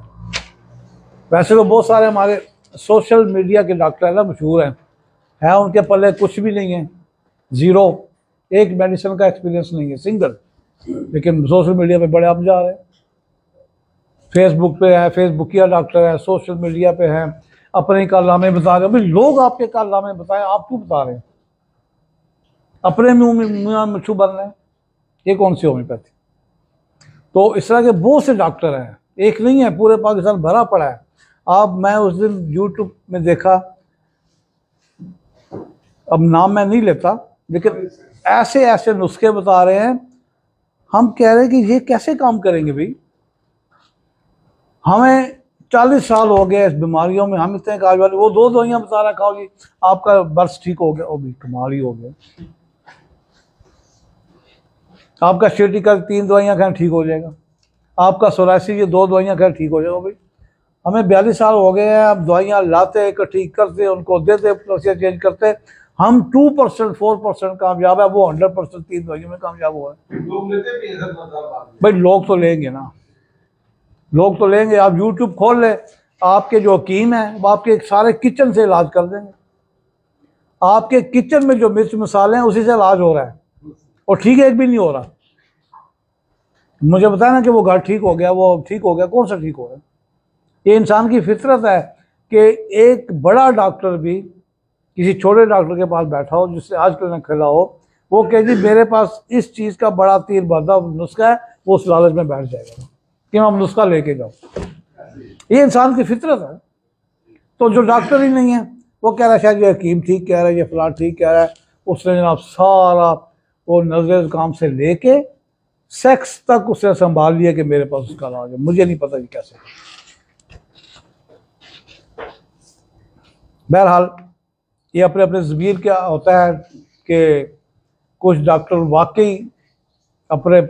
वैसे तो बहुत सारे हमारे सोशल मीडिया के डॉक्टर हैं ना, मशहूर हैं, उनके पल्ले कुछ भी नहीं है, ज़ीरो, एक मेडिसिन का एक्सपीरियंस नहीं है, सिंगल, लेकिन सोशल मीडिया पे बड़े आप जा रहे हैं। फेसबुक पे है, फेसबुकिया डॉक्टर है, सोशल मीडिया पे हैं, अपने कारनामे बता रहे हैं। भाई लोग आपके कारनामे बताएं, आप क्यों बता रहे हैं? अपने मुँह मिठू बन रहे हैं, ये कौन सी होम्योपैथी? तो इस तरह के बहुत से डॉक्टर हैं, एक नहीं है, पूरे पाकिस्तान भरा पड़ा है। मैं उस दिन यूट्यूब में देखा, अब नाम मैं नहीं लेता, लेकिन ऐसे ऐसे नुस्खे बता रहे हैं, हम कह रहे हैं कि ये कैसे काम करेंगे भाई? हमें 40 साल हो गए इस बीमारियों में, हम इतने काज वाले, वो 2 दवाइयाँ बता रहा, खाओ जी आपका बर्स ठीक हो गया। ओ भी कमाल ही हो गया, आपका शेटी का 3 दवाइयाँ खाएं ठीक हो जाएगा, आपका सोराइसिस ये 2 दवाइयाँ खाएं ठीक हो जाएगा। भाई हमें 42 साल हो गए हैं, अब दवाइयाँ लाते, इकट्ठी करते, उनको देते, प्रोसीजर चेंज करते, हम 2% 4% कामयाब है, वो 100% 3 दवाइयों में कामयाब हुआ है। लोग लेते भी हैं, भाई लोग तो लेंगे ना, लोग तो लेंगे। आप यूट्यूब खोल ले, आपके जो हकीम हैं वो आपके सारे किचन से इलाज कर देंगे। आपके किचन में जो मिर्च मसाले हैं उसी से इलाज हो रहा है, और ठीक एक भी नहीं हो रहा। मुझे बताया ना कि वो घर ठीक हो गया, वो ठीक हो गया, कौन सा ठीक हो गया? ये इंसान की फितरत है कि एक बड़ा डॉक्टर भी किसी छोटे डॉक्टर के पास बैठा हो, जिससे आज क्लिनिक खुला हो, वो कहे जी मेरे पास इस चीज़ का बड़ा तीर बंधा नुस्खा है, वो उस लालच में बैठ जाएगा कि मैं नुस्खा लेके जाऊँ। ये इंसान की फितरत है। तो जो डॉक्टर ही नहीं है वो कह रहा है शायद ये हकीम ठीक कह रहा है, ये फलां ठीक कह रहा है, उसने जनाब सारा वो नजर काम से लेके सेक्स तक उसने संभाल लिया कि मेरे पास उसका इलाज है। मुझे नहीं पता कि कैसे। बहरहाल ये अपने अपने ज़मीर क्या होता है कि कुछ डॉक्टर वाकई अपने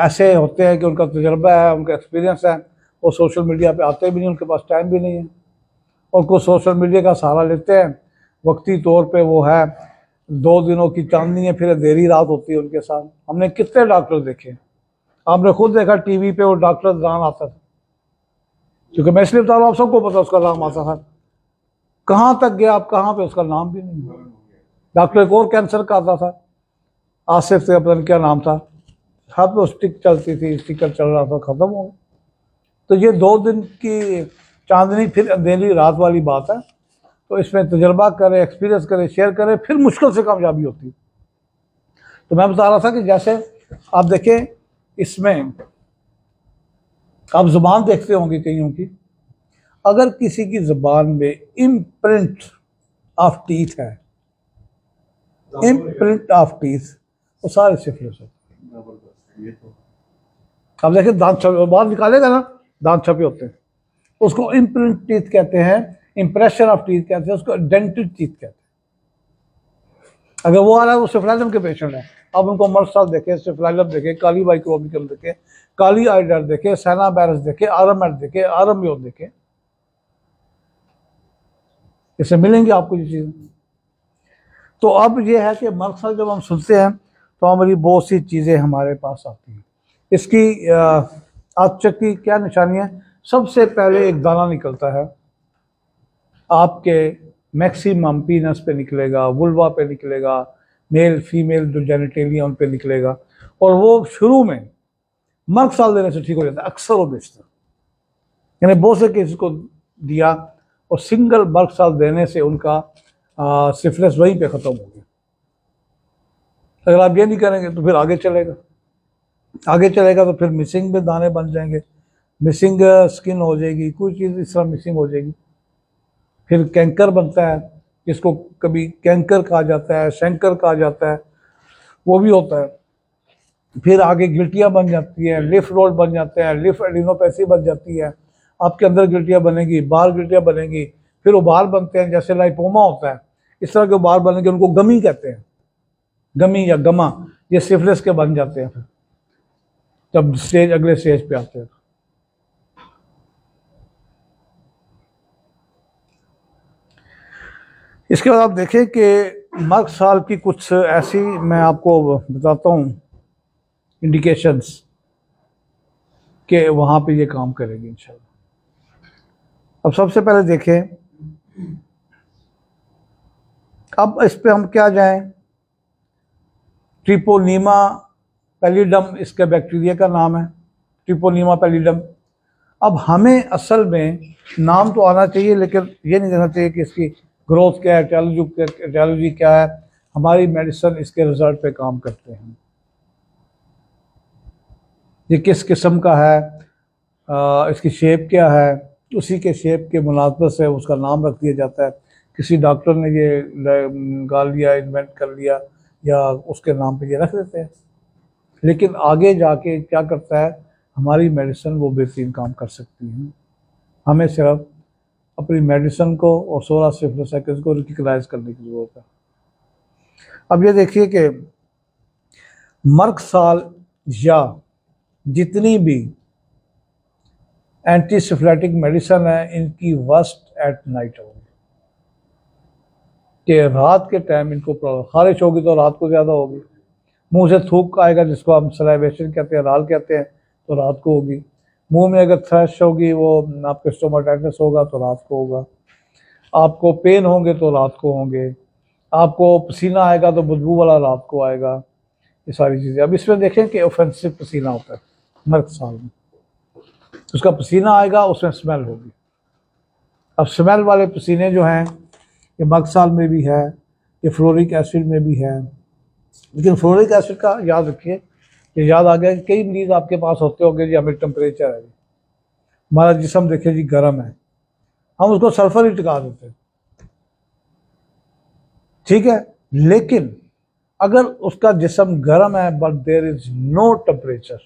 ऐसे होते हैं कि उनका तजर्बा है, उनका एक्सपीरियंस है, वो सोशल मीडिया पे आते भी नहीं, उनके पास टाइम भी नहीं है, और कुछ सोशल मीडिया का सहारा लेते हैं। वक्ती तौर पे वो है 2 दिनों की चांदनी है, फिर देरी रात होती है उनके साथ। हमने कितने डॉक्टर देखे, आपने खुद देखा टीवी पे वो डॉक्टर नाम आता था, क्योंकि मैं इसलिए बता रहा हूँ, आप सबको पता उसका नाम आता था। कहाँ तक गया, आप कहाँ पे, उसका नाम भी नहीं। डॉक्टर एक और कैंसर का आता था, आसिफ से पता नहीं क्या नाम था, सब तो स्टिक चलती थी, स्टिकर चल रहा था, ख़त्म हो गया। तो ये 2 दिन की चांदनी फिर अंधेरी रात वाली बात है। तो इसमें तजर्बा करे, एक्सपीरियंस करे, शेयर करे, फिर मुश्किल से कामयाबी होती है। तो मैं बता रहा था कि जैसे आप देखें, इसमें आप ज़ुबान देखते होंगे कईयों की, अगर किसी की ज़ुबान में इम्प्रिंट ऑफ टीथ है, इम्प्रिंट ऑफ टीथ, वो सारे सिफिलिस होते हैं। अब देखिए दांत छपे, बाहर निकालेगा ना, दांत छपे होते हैं, उसको इम्प्रिंट टीथ कहते हैं, इंप्रेशन ऑफ टीथ कहते हैं, उसको डेंटेड टीथ कहते हैं। अगर वो आ रहा है वो सिफिलिस के पेशेंट है, अब उनको मर्साल देखे, सिफिलिस देखे, काली माइक्रोबिकल देखे, काली आइडर देखे, सेनाबैरस देखे, आरएमएड देखे, आरएमओ देखे, इससे मिलेंगे आपको ये चीज़ें। तो अब ये है कि मर्साल जब हम सुनते हैं तो हमारी बहुत सी चीज़ें हमारे पास आती हैं। इसकी आचक की क्या निशानी है? सबसे पहले एक दाना निकलता है आपके मैक्सिमम पीनस पे निकलेगा, वुल्वा पे निकलेगा, मेल फीमेल जो जेनिटेलिया उन पे निकलेगा, और वो शुरू में मर्क साल देने से ठीक हो जाता है, अक्सर वो बेचता। यानी बहुत से केस को दिया और सिंगल मर्क साल देने से उनका सिफिलिस वहीं पे ख़त्म हो गया। अगर आप ये नहीं करेंगे तो फिर आगे चलेगा, आगे चलेगा तो फिर मिसिंग में दाने बन जाएंगे, मिसिंग स्किन हो जाएगी, कोई चीज़ इस तरह मिसिंग हो जाएगी। फिर कैंकर बनता है, जिसको कभी कैंकर कहा जाता है, शंकर कहा जाता है, वो भी होता है। फिर आगे गिल्टियाँ बन जाती हैं, लिफ नोड बन जाते हैं, लिफ एडिनोपैथी बन जाती है, आपके अंदर गिल्टियाँ बनेगी, बाहर गिल्टियाँ बनेगी, फिर वो बाहर बनते हैं, जैसे लाइपोमा होता है, इस तरह के बाहर बनेंगे, उनको गमी कहते हैं, गमी या गमा, ये सिफिलिस के बन जाते हैं फिर जब स्टेज अगले स्टेज पे आते हैं। इसके बाद आप देखें कि मर्क साल की कुछ ऐसी मैं आपको बताता हूँ इंडिकेशंस कि वहाँ पे ये काम करेगी इंशाल्लाह। अब सबसे पहले देखें, अब इस पे हम क्या जाएं, ट्रिपोनीमा पैलिडम इसके बैक्टीरिया का नाम है, ट्रिपोनीमा पैलिडम। अब हमें असल में नाम तो आना चाहिए, लेकिन ये नहीं देना चाहिए कि इसकी ग्रोथ क्या है, एटियोलॉजी क्या है। हमारी मेडिसिन इसके रिजल्ट पे काम करते हैं, ये किस किस्म का है, इसकी शेप क्या है, उसी के शेप के मुनासबत से उसका नाम रख दिया जाता है। किसी डॉक्टर ने ये गाल लिया, इन्वेंट कर लिया, या उसके नाम पे ये रख देते हैं, लेकिन आगे जाके क्या करता है, हमारी मेडिसिन वो बेहतरीन काम कर सकती है। हमें सिर्फ अपनी मेडिसिन को और 16 सिफिलिस को रिकग्नाइज करने की ज़रूरत है। अब ये देखिए कि मर्क साल या जितनी भी एंटी सिफिलिटिक मेडिसिन है, इनकी वर्स्ट एट नाइट होगी, कि रात के टाइम इनको प्रॉब्लम, खारिश होगी तो रात को ज़्यादा होगी, मुंह से थूक आएगा जिसको हम सलाइवेशन कहते हैं, लाल कहते हैं, तो रात को होगी, मुंह में अगर थ्रश होगी, वो आपके स्टोमाटाइटिस होगा तो रात को होगा, आपको पेन होंगे तो रात को होंगे, आपको पसीना आएगा तो बदबू वाला रात को आएगा, ये सारी चीज़ें। अब इसमें देखें कि ऑफेंसिव पसीना होता है मर्द साल में, उसका पसीना आएगा, उसमें स्मेल होगी। अब स्मेल वाले पसीने जो हैं ये मर्द साल में भी है, ये फ्लोरिक एसिड में भी है। लेकिन फ्लोरिक एसिड का याद रखिए, ये याद आ गया कि कई मरीज आपके पास होते होंगे जी हमें टेम्परेचर है, हमारा जिस्म देखे जी गर्म है, हम उसको सल्फर ही टिका देते हैं, ठीक है। लेकिन अगर उसका जिस्म गर्म है but there is no temperature,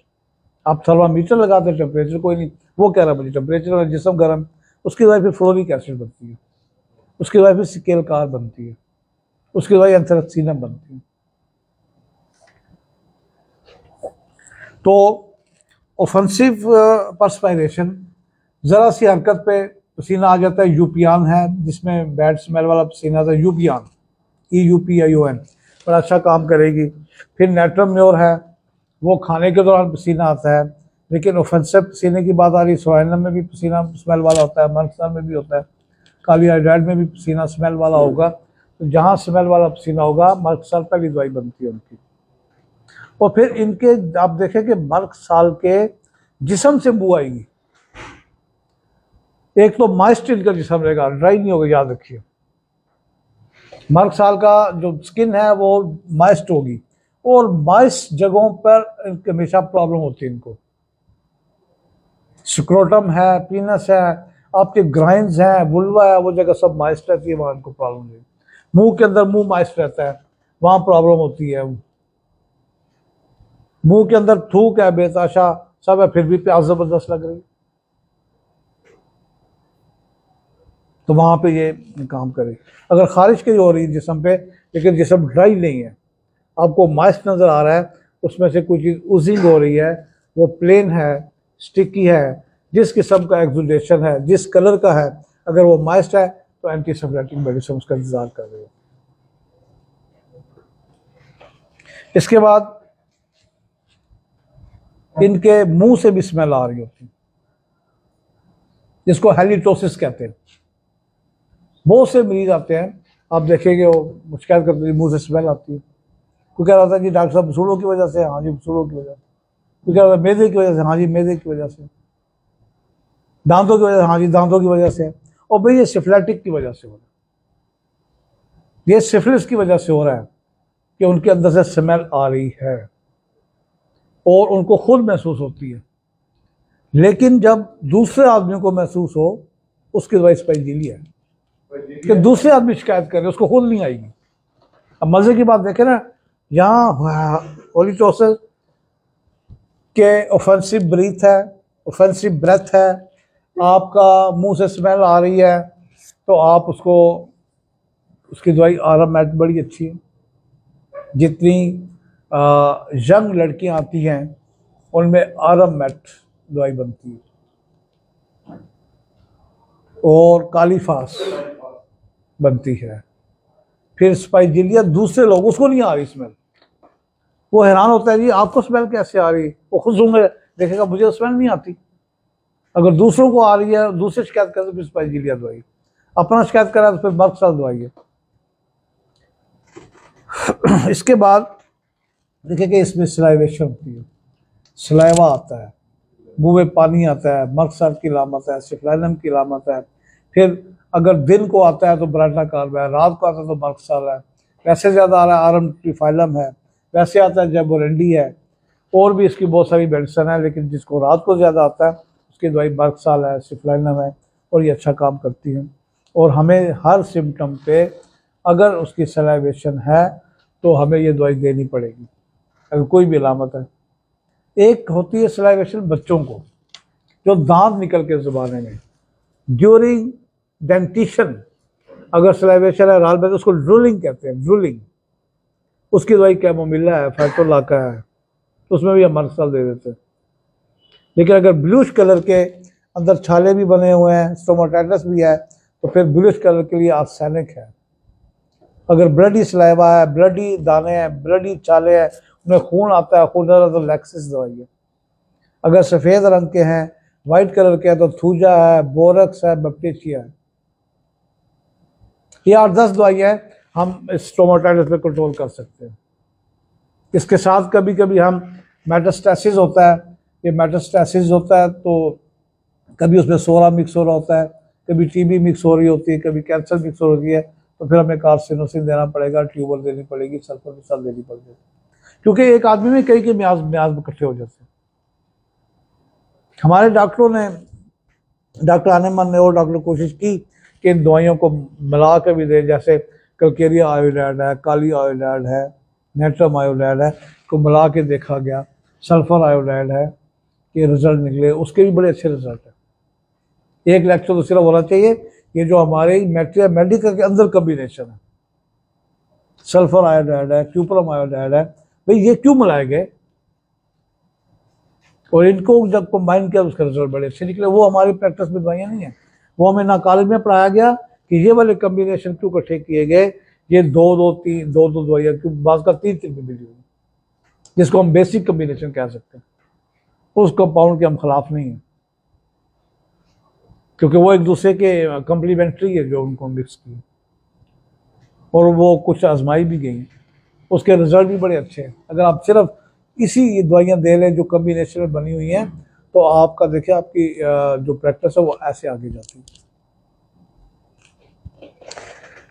आप थर्मामीटर लगाते हैं, टेम्परेचर कोई नहीं, वो कह रहा है मुझे टेम्परेचर और जिस्म गर्म, उसकी वजह फिर फ्लोरिक एसिड बनती है, उसकी वजह फिर सिकेल कार बनती है, उसकी वजह एंथ्रेक्सीनम बनती है। तो ऑफेंसिव परस्पायरेशन, ज़रा सी हरकत पे पसीना आ जाता है, यूपियान है जिसमें बैड स्मेल वाला पसीना आता है, यूपियान, EUPION, बड़ा अच्छा काम करेगी। फिर नेट्रम म्योर है, वो खाने के दौरान पसीना आता है, लेकिन ऑफेंसिव पसीने की बात आ रही, सोयानम में भी पसीना स्मेल वाला होता है, मर्कसा में भी होता है, काली आयोडाइड में भी पसीना स्मेल वाला होगा। तो जहाँ स्मेल वाला पसीना होगा मर्कसा पहली दवाई बनती है उनकी। और फिर इनके आप देखें कि मर्क साल के जिस्म से बू आएगी, एक तो माइस्ट इनका जिस्म रहेगा, ड्राई नहीं होगा, याद रखिए। मर्क साल का जो स्किन है वो माइस्ट होगी, और माइस्ट जगहों पर हमेशा प्रॉब्लम होती है इनको। स्क्रोटम है, पीनस है, आपके ग्राइंस हैं, वुल्वा है, वो जगह सब माइस्ट रहती है, वहाँ इनको प्रॉब्लम है। मुंह के अंदर मुंह माइस्ट रहता है, वहाँ प्रॉब्लम होती है। मुंह के अंदर थूक है, बेताशा सब है, फिर भी प्यास जबरदस्त लग रही, तो वहां पे ये काम करे। अगर खारिश की हो रही है जिस्म पे, लेकिन जिस्म ड्राई नहीं है, आपको मॉइस्ट नज़र आ रहा है, उसमें से कुछ चीज़ उजिंग हो रही है, वो प्लेन है, स्टिकी है, जिस किस्म का एक्सुडेशन है, जिस कलर का है, अगर वो मॉइस्ट है तो एंटीसेप्टिक मेडिसिन उसका इंतजार कर रही है। इसके बाद इनके मुंह से भी स्मेल आ रही होती है, जिसको हैलिटोसिस कहते हैं। बहुत से मरीज आते हैं, आप देखेंगे वो शिकायत करते हैं मुंह से स्मेल आती है। कोई कह रहा था कि डॉक्टर साहब बसूड़ों की वजह से, हाँ जी बसूड़ों की वजह से। कोई कह रहा था मैदे की वजह से, हाँ जी मैदे की वजह से। दांतों की वजह से, हाँ जी दांतों की वजह से। और भाई ये सिफिलिटिक की वजह से हो रहा है, ये सिफिलिस की वजह से हो रहा है कि उनके अंदर से स्मेल आ रही है और उनको खुद महसूस होती है, लेकिन जब दूसरे आदमी को महसूस हो उसकी दवाई स्पाइजीलिया है कि दूसरे आदमी शिकायत करे, उसको खुद नहीं आएगी। अब मजे की बात देखें ना, यहाँ ओलिटोसिस के ऑफेंसिव ब्रीथ है, ऑफेंसिव ब्रेथ है, आपका मुंह से स्मेल आ रही है, तो आप उसको, उसकी दवाई आरामेट बड़ी अच्छी है। जितनी यंग लड़कियां आती हैं उनमें आरामेट दवाई बनती है और कालीफास बनती है। फिर स्पाइजीलिया दूसरे लोग, उसको नहीं आ रही स्मेल, वो हैरान होता है जी आपको स्मेल कैसे आ रही, वो खुद सूंघे देखेगा मुझे स्मेल नहीं आती। अगर दूसरों को आ रही है, दूसरे शिकायत करे तो फिर स्पाइजीलिया दवाई, अपना शिकायत करा तो फिर मर्क साल दवाई है। इसके बाद देखिए कि इसमें सलाइवेशन होती है, सलाइवा आता है, मुंह में पानी आता है, मर्क साल की अलामत है, सिफलाइनम की अलामत है। फिर अगर दिन को आता है तो ब्रांडा कार्ब है, रात को आता है तो मर्क साल है, वैसे ज़्यादा आ रहा है आरम ट्रिफाइलम है, वैसे आता है जैबोरेंडी है, और भी इसकी बहुत सारी मेडिसिन है। लेकिन जिसको रात को ज़्यादा आता है उसकी दवाई मर्क साल है, सिफलाइनम है, और ये अच्छा काम करती है। और हमें हर सिम्टम पे अगर उसकी सलाइवेशन है तो हमें ये दवाई देनी पड़ेगी अगर कोई भी अलामत है। एक होती है सलाइवेशन बच्चों को, जो दांत निकल के ज़ुबान में ड्यूरिंग डेंटिशन अगर सलाइवेशन है राल में, तो उसको ड्रूलिंग कहते हैं, ड्रूलिंग। उसकी दवाई कैमोमिला है, फैटोलाका है, तो उसमें भी हम मर्क साल दे देते हैं। लेकिन अगर ब्लूश कलर के अंदर छाले भी बने हुए हैं, स्टोमाटाइटिस भी है, तो फिर ब्लूश कलर के लिए आर्सेनिक है। अगर ब्लडी सलाइवा है, ब्लडी दाने हैं, ब्लडी छाले हैं, उनमें खून आता है, खून आ रहा तो लैक्सिस दवाई है। अगर सफ़ेद रंग के हैं वाइट कलर के है तो थूजा है, बोरक्स है, बैक्टीरिया है। ये 8-10 दवाइयाँ हैं, हम इस स्टोमाटाइटिस पे कंट्रोल कर सकते हैं। इसके साथ कभी कभी हम मेटास्टेसिस होता है, ये मेटास्टेसिस होता है तो कभी उसमें सोरा मिक्स हो रहा होता है, कभी टीबी मिक्स हो रही होती है, कभी कैंसर मिक्स हो रही है, तो फिर हमें कार्सिनोसिन देना पड़ेगा, ट्यूबर देनी पड़ेगी, सल्फर मिसाल देनी पड़ेगी, क्योंकि एक आदमी में कई के म्याज इकट्ठे हो जाते हैं। हमारे डॉक्टरों ने, डॉक्टर आनेमन ने और डॉक्टर कोशिश की कि इन दवाइयों को मिला के भी दे, जैसे कल्केरिया आयोडाइड है, काली आयोडाइड है, नेट्रम आयोडाइड है, को मिला के देखा गया, सल्फर आयोडाइड है, ये रिजल्ट निकले, उसके भी बड़े अच्छे रिजल्ट है। एक लेक्चर तो सिर्फ होना चाहिए, ये जो हमारे मैट्रिया मेडिका के अंदर कॉम्बिनेशन है, सल्फर आयोडाइड है, क्यूपरम आयोडाइड है, भाई ये क्यों मिलाए गए और इनको जब कंबाइन किया उसका रिजल्ट बड़े अच्छे निकले। वो हमारी प्रैक्टिस में दवाइयाँ नहीं है, वो हमें ना कॉलेज में पढ़ाया गया कि ये वाले कॉम्बिनेशन क्यों इकट्ठे किए गए, ये दो दवाइयाँ क्यों, बात का 3 में मिली हुई, जिसको हम बेसिक कॉम्बिनेशन कह सकते हैं। उस कंपाउंड के हम खिलाफ नहीं हैं, क्योंकि वो एक दूसरे के कम्प्लीमेंट्री है जो उनको मिक्स की, और वो कुछ आजमाई भी गई, उसके रिजल्ट भी बड़े अच्छे हैं। अगर आप सिर्फ इसी दवाइयाँ दे लें जो कम्बिनेशन में बनी हुई हैं, तो आपका देखिए आपकी जो प्रैक्टिस है वो ऐसे आगे जाती है।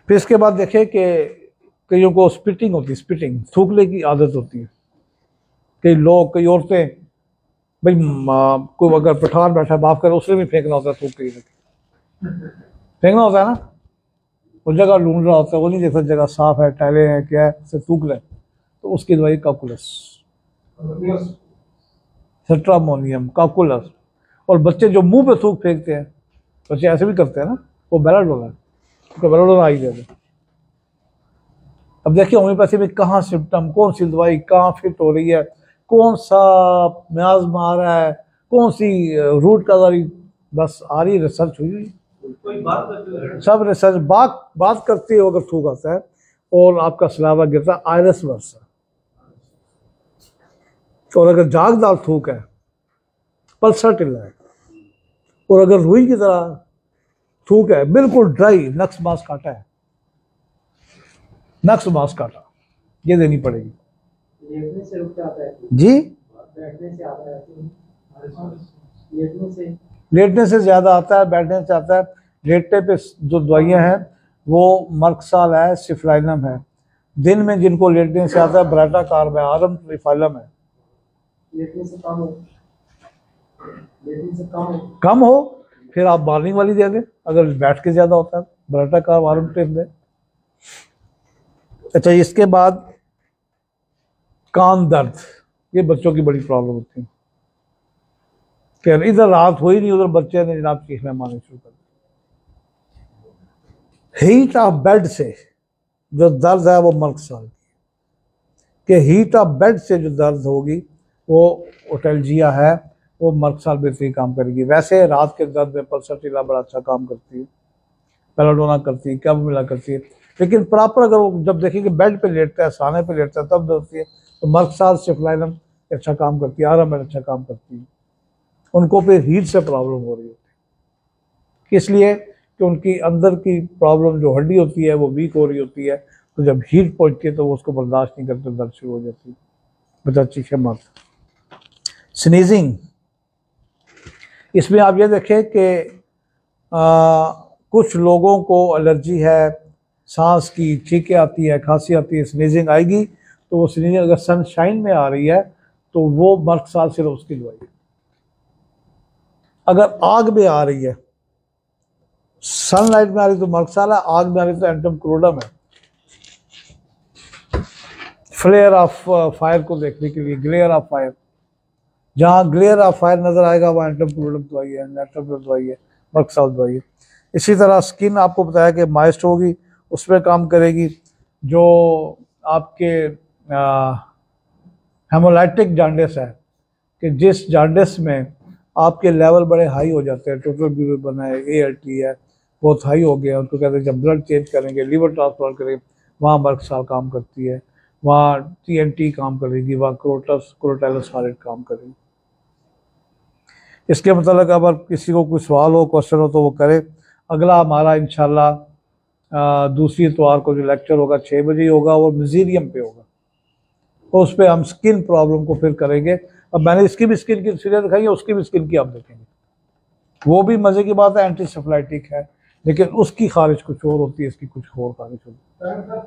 फिर इसके बाद देखें कि कईयों को स्पिटिंग होती है, स्पिटिंग थूकने की आदत होती है। कई लोग, कई औरतें, भाई कोई अगर पठान बैठा माफ करे, उसने भी फेंकना होता है, थूक के फेंकना होता है ना, वो जगह ढूंढ रहा होता है, वो नहीं देखता जगह साफ है, टाइलें हैं, क्या है, से थूक ले, तो उसकी दवाई काकुलस, सेट्रामोनियम, काकुलस। और बच्चे जो मुंह पे थूक फेंकते हैं, बच्चे ऐसे भी करते हैं ना, वो बेलाडोला है, तो बेलाडोला आई जाए। अब देखिए होम्योपैथी में कहाँ सिम्टम, कौन सी दवाई कहाँ फिट हो रही है, कौन सा मियाज़मा आ रहा है, कौन सी रूट का दारी, बस आ रही रिसर्च हुई, सब रिसर्च बात करती है। अगर थूक आता है और आपका सलावा गिरता है, आयरस वर्सा, और अगर जागदार थूक है, पल्सर टिल्ला है, और अगर रुई की तरह थूक है, बिल्कुल ड्राई, नक्स मांस काटा है, नक्स मांस काटा, ये देनी पड़ेगी। लेटने से रुक जाता है जी, बैठने से आता है, लेटने से ज़्यादा आता है, बैठने से आता है। लेटने पे जो दवाइयाँ हैं वो मर्कसाल है, सिफ्लाइनम है। दिन में जिनको लेटने से आता है ब्राटा कार्ब है, आरम ट्रिफाइलम है। लेटने से कम हो, कम हो फिर आप मॉर्निंग वाली दे दें। अगर बैठ के ज़्यादा होता है ब्राटा कार्ब, आरम ट्रिफ दें। अच्छा, इसके बाद कान दर्द, ये बच्चों की बड़ी प्रॉब्लम होती है कि इधर रात हो ही नहीं, उधर बच्चे ने जनाब चीखना मारने शुरू कर दिया। हीट ऑफ बेड से जो दर्द है वो मर्कसाल की, हीट ऑफ बेड से जो दर्द होगी वो ओटेल्जिया है, वो मर्कसाल बेहतरीन काम करेगी। वैसे रात के दर्द में पल्सरटिला बड़ा अच्छा काम करती है, बेलाडोना करती है, कैमोमिला करती है, लेकिन प्रॉपर अगर वो जब देखेंगे बेड पे लेटता है, साने पे लेटता है, तब दर्द है, तो मर्कसाल सिफ्लाइनम अच्छा काम करती है, आरम अच्छा काम करती है। उनको फिर हीट से प्रॉब्लम हो रही होती है, इसलिए कि उनकी अंदर की प्रॉब्लम जो हड्डी होती है वो वीक हो रही होती है, तो जब हीट पहुंचती है तो वो उसको बर्दाश्त नहीं करते, दर्द शुरू हो जाती है, बच्चा चीखे मारता। स्नीजिंग, इसमें आप ये देखें कि कुछ लोगों को एलर्जी है, सांस की, छींकें आती है, खांसी आती है, स्नीजिंग आएगी, तो वो स्नीजिंग अगर सनशाइन में आ रही है तो वो मर्कसाल सिर्फ उसकी दवाई है। अगर आग में आ रही है, सनलाइट में आ रही तो मर्कसाल है, आग में आ रही तो एंटम क्रोडम है। फ्लेयर ऑफ फायर को देखने के लिए, ग्लेयर ऑफ फायर, जहाँ ग्लेयर ऑफ फायर नजर आएगा वहाँ एंटम क्रोडम दवाई है, नेट्रम दवाई है, मर्कसाल दवाई है। इसी तरह स्किन आपको बताया कि मॉइस्ट होगी, उस पर काम करेगी। जो आपके हेमोलाइटिक जॉन्डिस है, कि जिस जॉन्डिस में आपके लेवल बड़े हाई हो जाते हैं, टोटल बिलिरुबिन है, ALT है, बहुत हाई हो गया, उनको कहते हैं जब ब्लड चेंज करेंगे, लीवर ट्रांसप्लांट करेंगे, वहाँ मर्कसाल काम करती है, वहाँ TNT काम करेगी, वहाँ क्रोटाइलस हारेट काम करेगी। इसके मतलब अगर किसी को कोई सवाल हो, क्वेश्चन हो तो वो करे। अगला हमारा इंशाल्लाह दूसरी इतवार को जो लेक्चर होगा 6 बजे होगा, और मिजीरियम पे होगा। तो उस पर हम स्किन प्रॉब्लम को फिर करेंगे। अब मैंने इसकी भी स्किन की तस्वीरें दिखाई है, उसकी भी स्किन की आप देखेंगे। वो भी मज़े की बात है, एंटीसेफ्लाइटिक है, लेकिन उसकी खारिज कुछ और होती है, इसकी कुछ और खारिज होती है।